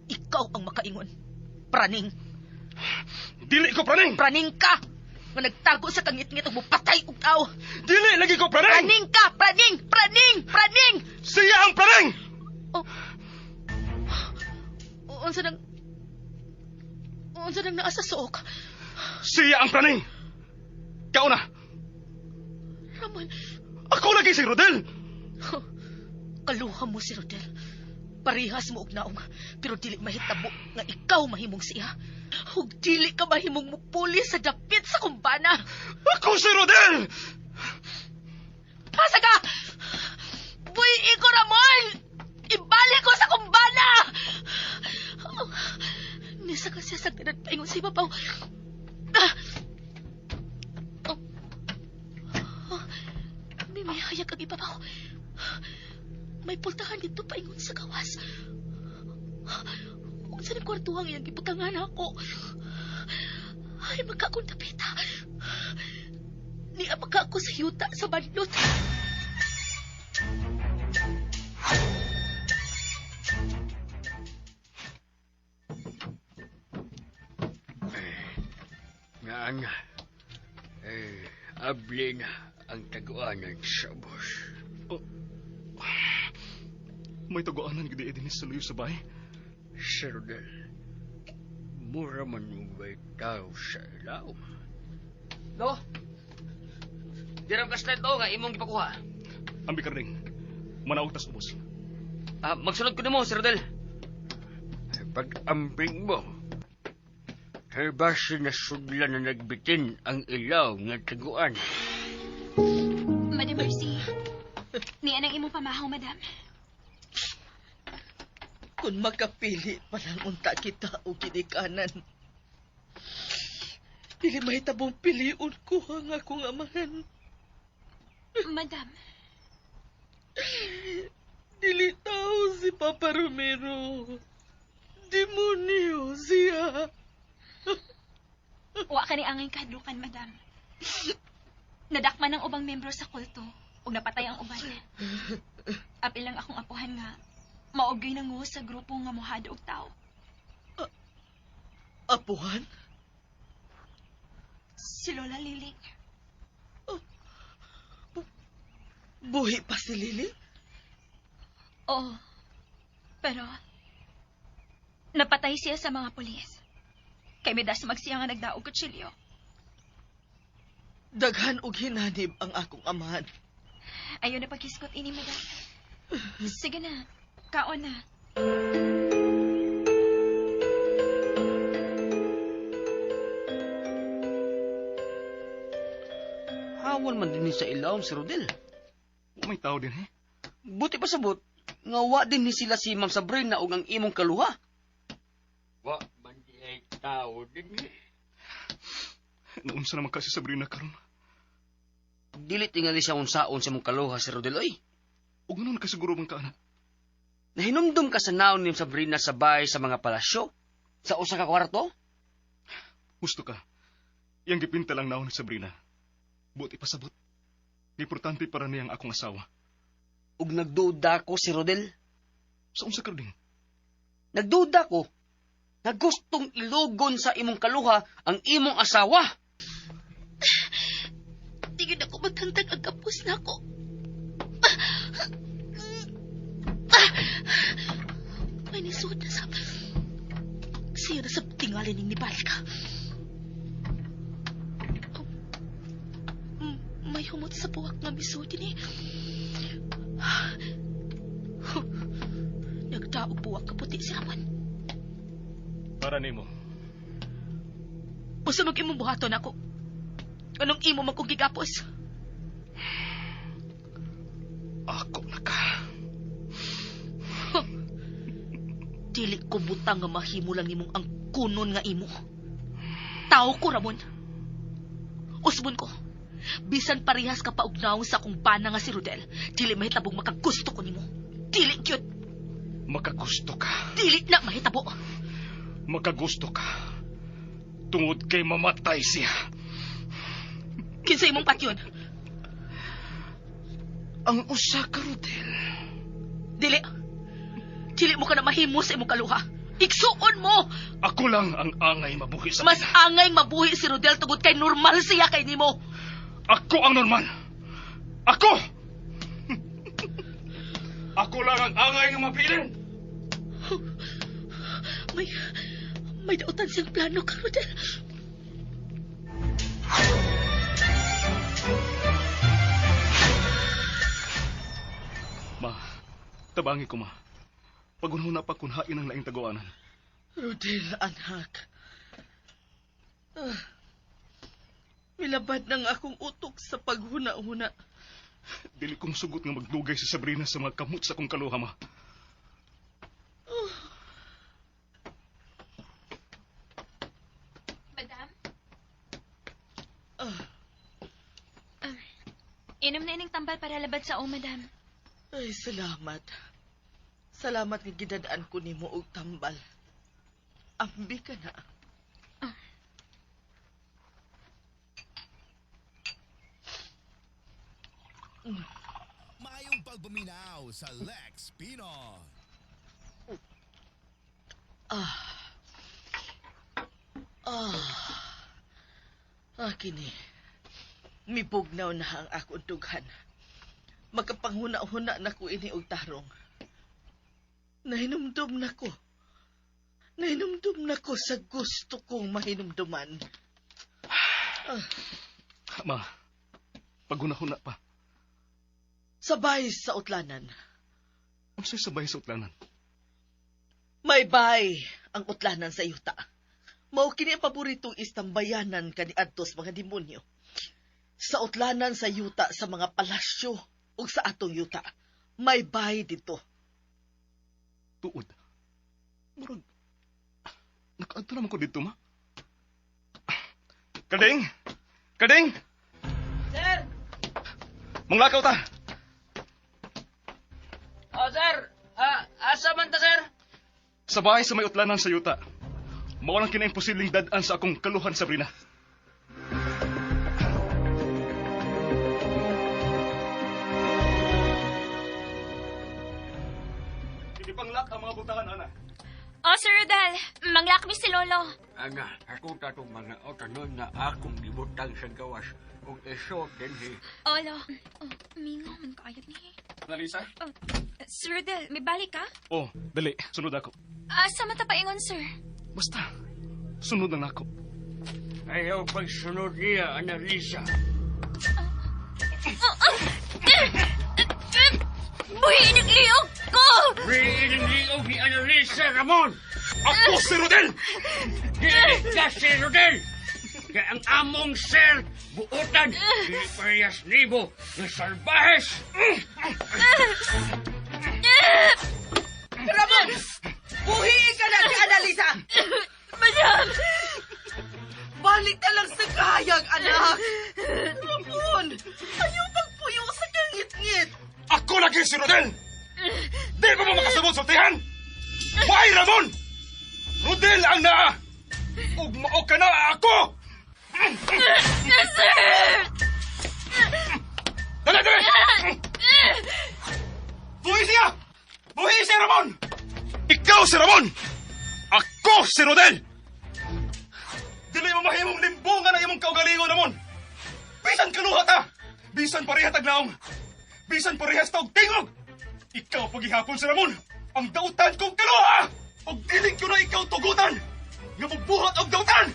S2: ikaw ang makaingon. Praning.
S3: Dili ko praning!
S2: Praning ka! Nga nagtago sa kangit-ngit ang mupatay og tao.
S3: Dili lagi ko praning!
S2: Praning ka! Praning! Praning! Praning!
S3: Siya ang praning!
S2: Oh. Unsa nang naa sa suok?
S3: Siya ang praning! Kauna!
S2: Ramon,
S3: Ako lagi si Rodel!
S2: kaluha mo si Rodel. Parihas mo og naong, pero dili mahitabo nga ikaw mahimong siya. Ug dili ka mahimong mupuli sa dapit sa kumbana.
S3: Ako si Rodel!
S2: Pasa ka! Buhi ko, Ramon! Ibalik ko sa kumbana! Nisa ka siya sa ganad paingon si Babaw. May hayag ang ibabaw. May pultahan dito paingon sa gawas. Unsa ni kwartuhang iyang giputangan ako? Ay, magkakong tapita. Niya magka ako sa yuta sa bandot.
S8: Nga abli na ang taguanan sa bus.
S3: May taguanan gidi din sa luyo sa bay.
S8: Sir Rodel, mura man mo ba'y tao sa ilaw?
S4: No? Dirang kastet nga imong gipakuha.
S3: Ambi karding. Manawag tas ubos.
S4: Magsunod ko nimo, Sir Rodel.
S8: Pag-ambing mo, basi na sudla na nagbitin ang ilaw nga taguan.
S6: Madam Mercy, niya nang imong pamahaw, madam.
S9: Kung makapili pa lang unta kita o ginikanan. Dili mahitabong piliun ko ang akong amahan.
S6: Madam,
S9: Dili tao si Papa Romero. Demonyo siya.
S6: wa ka ni angay kahadlukan, madam. Nadakman ang ubang membro sa kulto ug napatay ang uban. Apil lang akong apuhan nga maugay na nguho sa grupo nga mohado og tao.
S9: Apuhan?
S6: Si Lola Liling.
S9: Buhi pa si Lily?
S6: Oo. Pero Napatay siya sa mga pulis. Kay medas magsiya nga nagdaog kutsilyo.
S9: Daghan og hinanib ang akong amahan.
S6: Ayaw na paghiskot ini, madam. Sige na. Kaon na.
S4: Hawan man din ni sa ilawom si Rodel.
S3: May tao din, eh.
S4: Buti pa sabot, nga wa din ni sila si Ma'am Sabrina ug ang imong kaluha.
S8: Wa man di ay tao din eh.
S3: Naunsa naman kasi Sabrina karon.
S4: Dili tingali siya unsaon sa imong kaluha si Rodel, oy.
S3: Ug ganon kasiguro man ka, anak.
S4: Nahinumdum ka sa naon ni Sabrina sa bahay sa mga palasyo? Sa usa ka kwarto?
S3: Gusto ka. Yang gipinta lang naon ni Sabrina. Buti pasabot. Importante para niyang akong asawa.
S4: Ug nagduda ko si Rodel.
S3: Sa unsa ka din?
S4: Nagduda ko na gustong ilugon sa imong kaluha ang imong asawa.
S2: Di yun ako matantag ang kapos na ako. May nisuot na sa... Siya na sa tingalin ng nibalka. May humot sa buwak nga misuot din eh. Nagdaog buwak kaputi si Ramon.
S3: Para nimo.
S2: Musunog imong buhaton ako. Anong imo man kong gigapos?
S3: Ako na ka.
S2: Dili ko butang nga mahimo lang nimong ang kunon nga imo. Tao ko, Ramon. Usbon ko. Bisan parihas ka paugnaw sa akong pana nga si Rodel, dili mahitabong makagusto ko nimo. Dili gyud.
S3: Makagusto ka.
S2: Dili na mahitabo.
S3: Makagusto ka. Tungod kay mamatay siya.
S2: Kinsa imong patyon?
S3: Ang usa ka, Rodel.
S2: Dili. Dili mo ka na mahimo sa imong kaluha. Igsuon mo!
S3: Ako lang ang angay mabuhi sa
S2: Mas
S3: mina.
S2: angay mabuhi si Rodel tungod kay normal siya kay nimo.
S3: Ako ang normal. Ako! Ako lang ang angay nga mapilin.
S2: May dautan siyang plano ka, Rodel.
S3: Ma, tabangi ko, ma. Pagunho na pa kunhain ang laing taguanan.
S9: Rodel, anak. Milabad ng akong utok sa paghuna-huna.
S3: Dili kong sugot nga magdugay si Sabrina sa mga kamot sa kong kaluha, ma.
S6: Madam? Inom na ining tambal para labad sa o, madam.
S9: Ay, salamat. Salamat nga gidadaan ko nimo og tambal. Ambi ka na.
S7: Mayong pagbuminaw sa Lex Pino.
S9: Kini. Mipugnaw na ang akong dughan. Magkapanghuna-huna na ko ini og tarong. Nahinumdum na ko. Nahinumdum na ko sa gusto kong mahinumduman.
S3: Ma, paghuna-huna pa.
S9: Sabay sa utlanan.
S3: Unsay sabay sa utlanan?
S9: May bay ang utlanan sa yuta. Mao kini ang paboritong istambayanan kaniadtos mga demonyo. Sa utlanan sa yuta sa mga palasyo ug sa atong yuta, may bay dito.
S3: Tuod. Murag, nakaadto naman ko dito, ma. Kading! Kading!
S4: Sir!
S3: Manglakaw ta!
S4: Oh, sir! Asa man ta, sir?
S3: Sa bahay sa may utlanan sa yuta. Mao lang kinaimposibleng dad-an sa akong kaluhan, Sabrina. Ipanglak ang mga butahan, ana.
S6: Oh, Sir Rodel, manglakmi si Lolo.
S8: Ana, ako tatong mga otanon na akong gibutang sa gawas. Kung iso din eh.
S6: Olo. Oh, mingo man kayot ni.
S3: Larissa?
S6: Sir Rodel, may balik ka?
S3: Oh, dali. Sunod ako.
S6: Asa matapaingon, sir?
S3: Basta, sunod lang ako.
S8: Ayaw pagsunod niya, Annalisa.
S6: Buhiin ang liyog ko!
S8: Riin ang liog ni Annalisa, Ramon!
S3: Ako si Rodel!
S8: Dili ka si Rodel! Kaya ang among sir, buutan, di parehas nibo ng salbahes!
S9: Ramon! Buhiin ka na si Annalisa!
S6: Madam!
S9: Balik na lang sa kahayag, anak! Ramon! Ayaw magpuyo sa kangit-ngit!
S3: Ako lagi si Rodel! Di ba mo makasabot sa tihan? Why, Ramon? Rodel ang naa! Ugmao ka na ako!
S6: Sir!
S3: Dali, dali! Buhi siya! Buhi si Ramon! Ikaw si Ramon! Ako si Rodel! Dili mo mahimong limbungan ang imong kaugalingon, Ramon! Bisan kaluhat ha! Bisan parehas tagnaong! Bisan parehas taog tingog! Ikaw paghihapon si Ramon! Ang dautan kong kaluha! O dilig ko na ikaw tugutan! Nga mabuhat og dautan!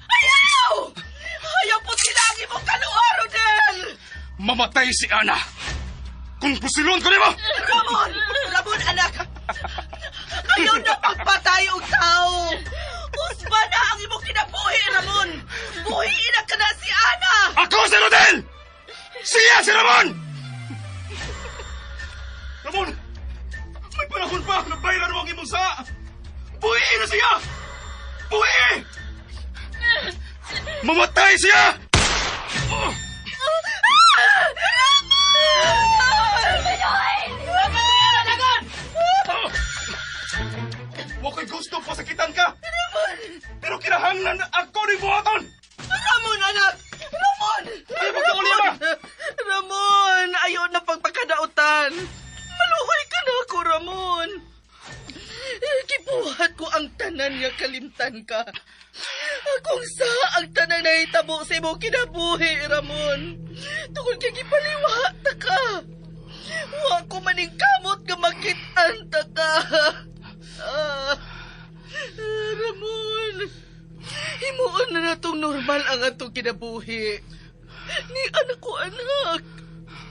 S9: Ayaw! Ayaw po sila ang imong kaluha, Rodel!
S3: Mamatay si Ana! Kung pusilon ko nimo!
S9: Ramon! Ramon, anak! Ayaw na pagpatay og tao! Usba na ang imong kinabuhi, Ramon! Buhiin na ka na si Ana!
S3: Ako si Rodel! Siya si Ramon! Ramon! May panahon pa na bayaran mo ang imong sa! Buhiin na siya! Buhi! Mamatay siya! Wakay gusto pasakitan ka! Pero kinahanglan ako ni buhaton!
S9: Ramon, anak! Ramon!
S3: Ayaw magkauli ba?
S9: Ramon! Ayaw na pagpakadautan! Maluhoy ka na ako, Ramon! Kibuhat ko ang tanan nga kalimtan ka. Kung sa ang tanan na hitabo sa imong kinabuhi, Ramon. Tungkol kay gipaliwa ta ka. Wa ko maning kamot nga makitaan ta ka. Ramon, himuon na natong normal ang atong kinabuhi. Ni anak ko, anak.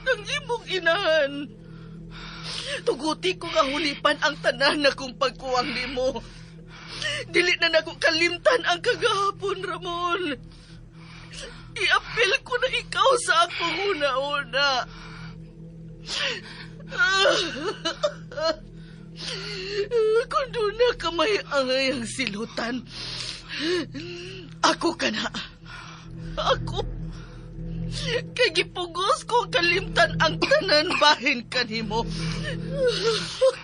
S9: Ang imong inahan. Tuguti ko kahulipan ang tanan na kong pagkuwang nimo. Dili na nako kalimtan ang kagahapon, Ramon. Iapil ko na ikaw sa akong una-una. Kung doon na ka may angay ang silutan, ako ka na. Ako. Kay gipugos ko kalimtan ang tanan bahin kanimo.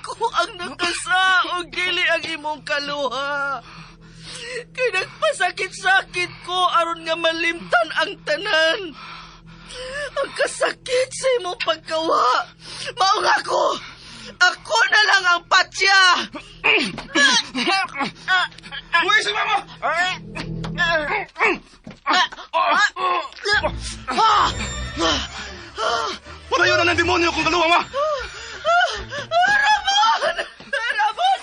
S9: Ako ang nakasaog gili ang imong kaluha. Kay nagpasakit-sakit ko aron nga malimtan ang tanan. Ang kasakit sa imong pagkawa. Maong ako. Ako na lang ang patya.
S3: Uy, si Mama! Palayo na ng demonyo kung kaluwa, Ma!
S9: Ramon! Ramon,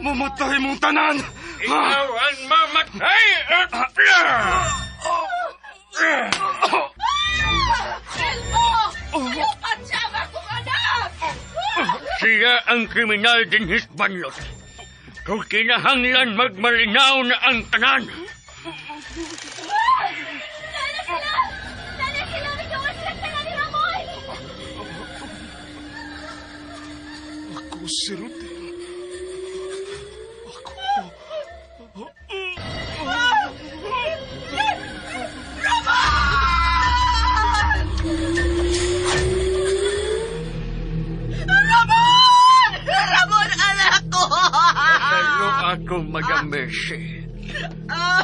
S3: Mamatay mong tanan!
S8: Ikaw ang mamatay! Siya ang kriminal din hisbanlot. Kung kinahanglan magmalinaw na ang tanan.
S3: Ako si Rodel.
S9: Ramon, anak ko!
S8: Pero ako, Madam Mercy.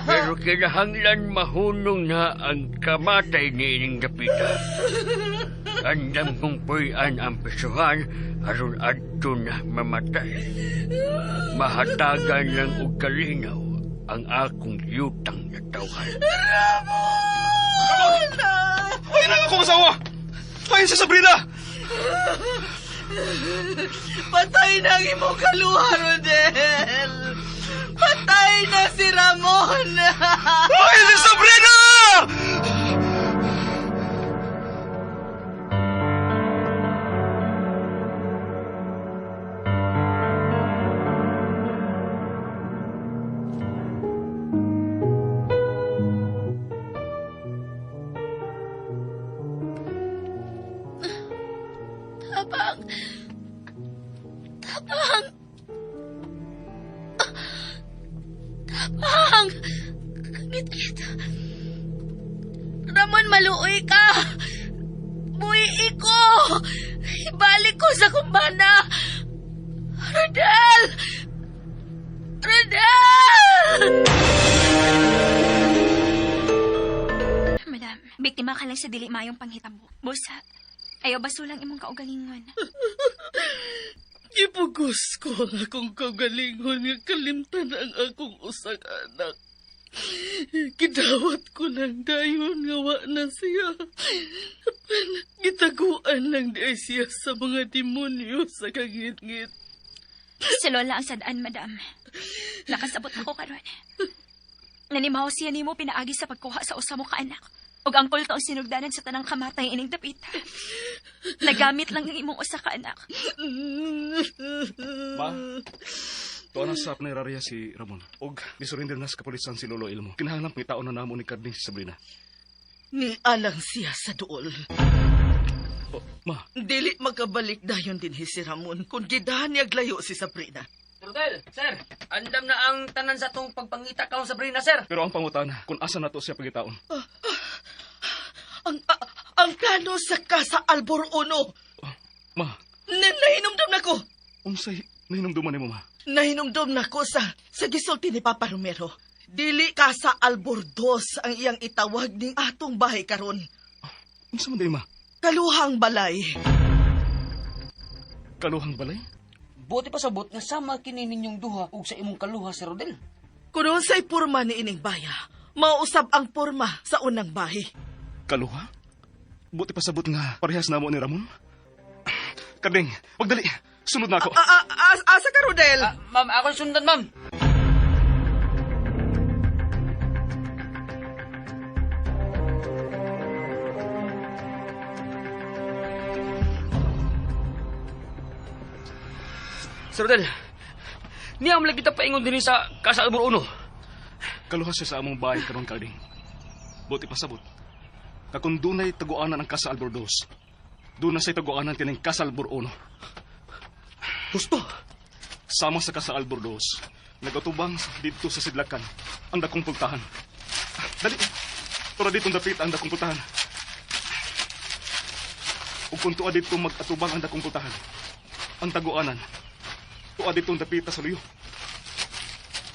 S8: Pero kinahanglan mahunong na ang kamatay ni Ining Gapita. Andam kong puyan ang pisuhan aron adto na mamatay. Mahatagan lang og kalinaw ang akong yutang na tawhan.
S3: Ay, nang ako masawa! Ay, si Sabrina!
S9: Patay na ang imong kaluha, Rodel! Patay na si Ramon!
S3: Hoy, si Sabrina!
S2: Tabang! Tabang! Tabang! Kangit-ngit. Ramon, maluoy ka! Buhi ko! Ibalik ko sa kumbana! Rodel! Rodel!
S6: Madam, biktima ka lang sa dili mayong panghitabo. Busa, ayaw basulang imong kaugalingon.
S9: Ipugos ko ang akong kagalingon nga kalimtan ang akong usang anak. Gidawat ko ng dayon nga wa na siya. Gitaguan lang di ay siya sa mga demonyo sa kangit-ngit.
S6: Si Lola ang sadaan, madam. Nakasabot ako karon. Nanimaw siya nimo pinaagi sa pagkuha sa usa mo ka anak. Og ang kulto ang sinugdanan sa tanang kamatay ining dapita. Nagamit lang ang imong usa ka anak.
S3: Ma, tuwa na sa panirarya si Ramon. Og disurinder na sa kapulisan si Lolo Ilmo. Kinahanglan pangitaon na namo ni Carding si Sabrina.
S9: Ni alang siya sa duol.
S3: Oh, ma,
S9: Dili magkabalik dayon din si Ramon kung gidahan niya layo si Sabrina.
S4: Rodel, sir, andam na ang tanan sa tong pagpangita kaon Sabrina, sir.
S3: pero ang pangutana, kung asa na to siya pagitaon.
S9: Ang kano sa Casa Albor Uno.
S3: Ma,
S9: Nahinumdum na ko.
S3: unsay nahinumduman ni mo, ma?
S9: Nahinumdum na ko sa gisulti ni Papa Romero. Dili Casa Albor 2 ang iyang itawag ning atong bahay karon.
S3: Unsa man day, ma?
S9: Kaluhang balay.
S3: Kaluhang balay?
S4: Buti pa sabot nga sama kini ninyong duha ug sa imong kaluha, Sir Rodel.
S9: Kuno say porma ni ining baya. Mausab ang porma sa unang bahay.
S3: Kaluha? Buti pa sabot nga parehas namo ni Ramon? Carding, pagdali. Sunod na ako.
S9: Asa ka, Rodel?
S4: Ma'am, ako sundan, ma'am. Sir Rodel, niya lagi kita paingon din sa Casa Albor Uno.
S3: Kaluha siya sa among bahay karon, Carding. Buti pa sabot. Kakung dunay taguanan ang Casa Albor 2, doon na say taguanan kining Casa Albor 1.
S4: Gusto.
S3: Sama sa Casa Albor 2, nagatubang dito sa Sidlakan ang dakong pultahan. Dali, tura dito dapit ang dakong pultahan. Ug kung tuwa dito mag-atubang ang dakong pultahan, ang taguanan, tuwa dito dapit sa luyo.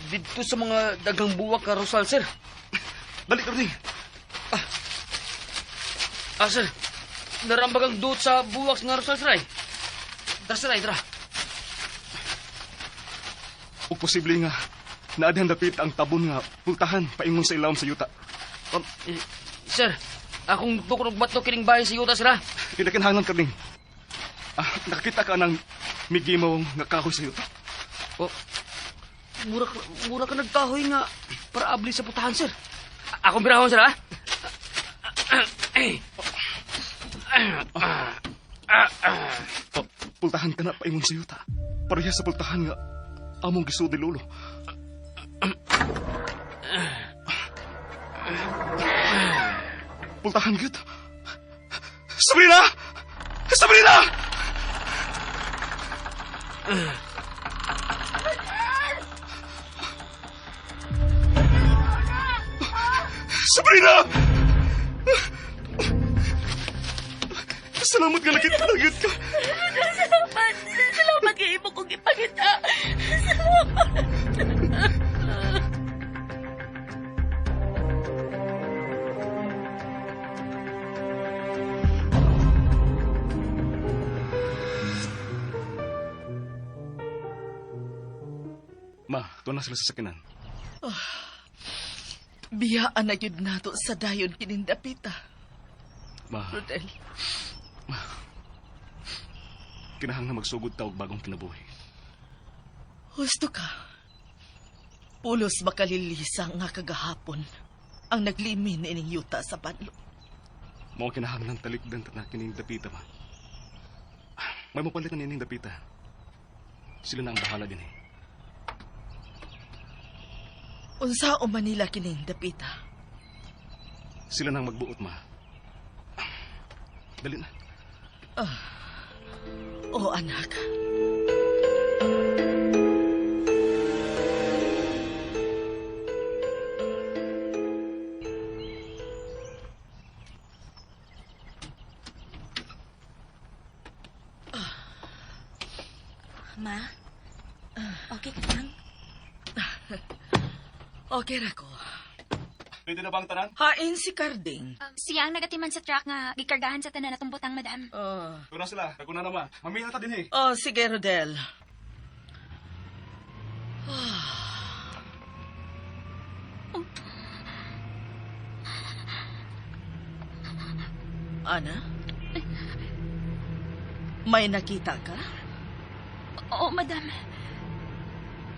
S4: Dito sa mga dagang buwak ka, Rosal, sir.
S3: Dali, Carding.
S4: Sir, narambag ang duot sa buwak nga Rosal, sir, ay. Dara, sir, ay, dara.
S3: O posible nga, naadhan dapit ang tabon nga pultahan paingon sa ilawom sa yuta.
S4: Sir, akong tukunog bato kining bahay sa yuta, sir, ha?
S3: Kinakinahanglan, Carding. Nakakita ka ng migimaw nga kahoy sa yuta.
S4: Oh, mura ka nagkahoy nga para abli sa putahan, sir. Akong birahon, sir, ha?
S3: Pultahan ka na paingon sa yuta. Pareha sa pultahan nga among gisudi Lolo. Pultahan gyud. Sabrina! Sabrina! Sabrina! Salamat nga lagit ka.
S2: Salamat! Salamat kayo mo kong ipakita! Salamat!
S3: Ma, tuwa na sila sa sakinan.
S9: Biyaan na yun nato sa dayon kinindapita.
S3: Ma,
S9: Rodel.
S3: kinahanglan magsugod ta og bagong kinabuhi.
S9: Gusto ka? Pulos makalilisa nga kagahapon ang naglimin ining yuta sa banlo.
S3: Mao kinahanglan talikdan ta na kining dapita ba. May mapalit na nining dapita. Sila na ang bahala din eh.
S9: Unsa o Manila kining dapita?
S3: Sila nang magbuot ma. Dali na.
S9: O anak.
S2: Ma? Okay ka lang?
S9: Okay ra ko.
S3: Pwede na bang tanan?
S9: Hain si Carding.
S6: Siya ang nagatiman sa truck nga gikargahan sa tanan natong butang, madam.
S3: Ito na sila. Ako na naman. Mamaya ta din eh.
S9: Oh, sige, Rodel. Ana? May nakita ka?
S6: Oo, madam.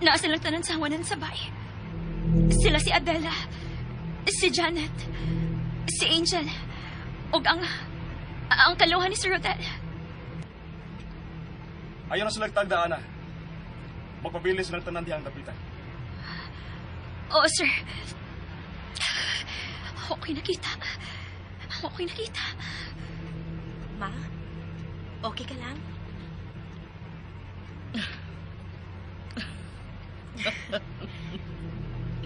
S6: Naa silang tanan sa hawanan sa bay. Sila si Adela, si Janet, si Angel, ug ang kaluhan ni Sir Rodel.
S3: Ayaw na sila tagdaan na. Magpabilis ng tanan diyang dapitan.
S6: Oo, sir. Okay nakita. Okay nakita.
S2: Ma? Okay ka lang?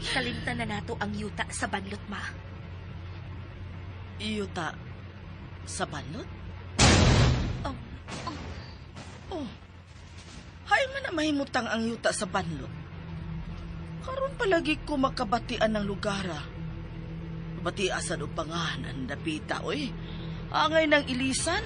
S2: Kalimtan na nato ang yuta sa banlot, ma.
S9: Yuta sa balot? Oh. Hay man na mahimutang ang yuta sa banlot. Karon palagi ko makabatian ng lugara. Batiasan o panganan dapita, oy. Angay ng ilisan.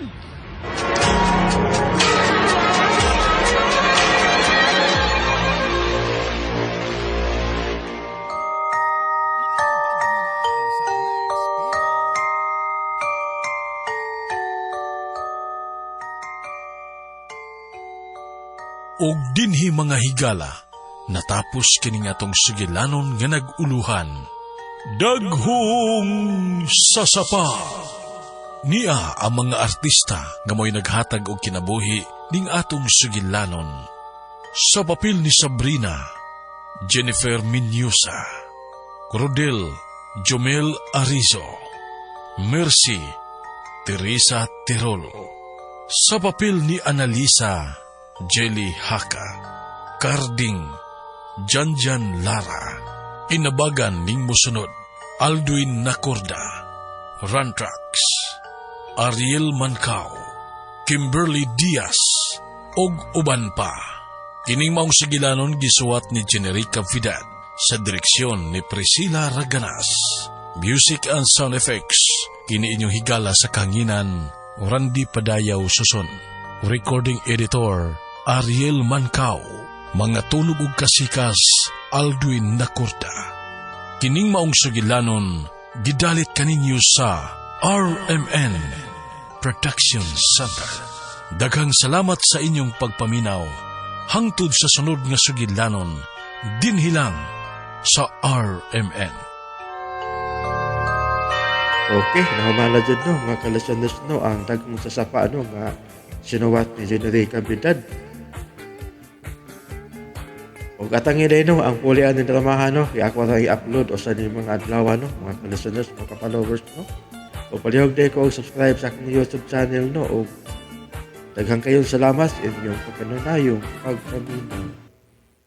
S11: Og dinhi mga higala, natapos kining atong sugilanon nga naguluhan. Daghong sasapa. Niya ang mga artista nga mo'y naghatag og kinabuhi ning atong sugilanon. Sa papel ni Sabrina, Jennifer Minyosa, Rodel Jomel Arizo, Mercy Teresa Tirolo. Sa papel ni Analisa, Jelly Haka, Carding, Janjan Lara, inabagan ning musunod, Alduin Nacorda, Rantrax, Ariel Mancao, Kimberly Diaz, og uban pa. Kining maong sigilanon gisuwat ni Generica Vidal sa direksyon ni Priscilla Raganas. Music and sound effects, kini inyong higala sa kanginan, Randy Padayaw Suson. Recording editor, Ariel Mancao. Mga tunog ug kasikas, Alduin Nacorda. Kining maong sugilanon, gidalit kaninyo sa RMN Production Center. Daghang salamat sa inyong pagpaminaw. Hangtod sa sunod nga sugilanon, dinhilang sa RMN.
S1: Okay, nahamala dyan no, mga kalasanas no, ang dagong sasapa ano, nga sinuwat ni Generica Vidal. O katangin na no, ang pulian ng dramahan no, kaya ako na i-upload o sa mga adlaw no, mga kalasanas, mga followers no. O palihog na ko subscribe sa aking YouTube channel no, o daghang kayong salamat sa inyong pagkanunayong pagpaminaw.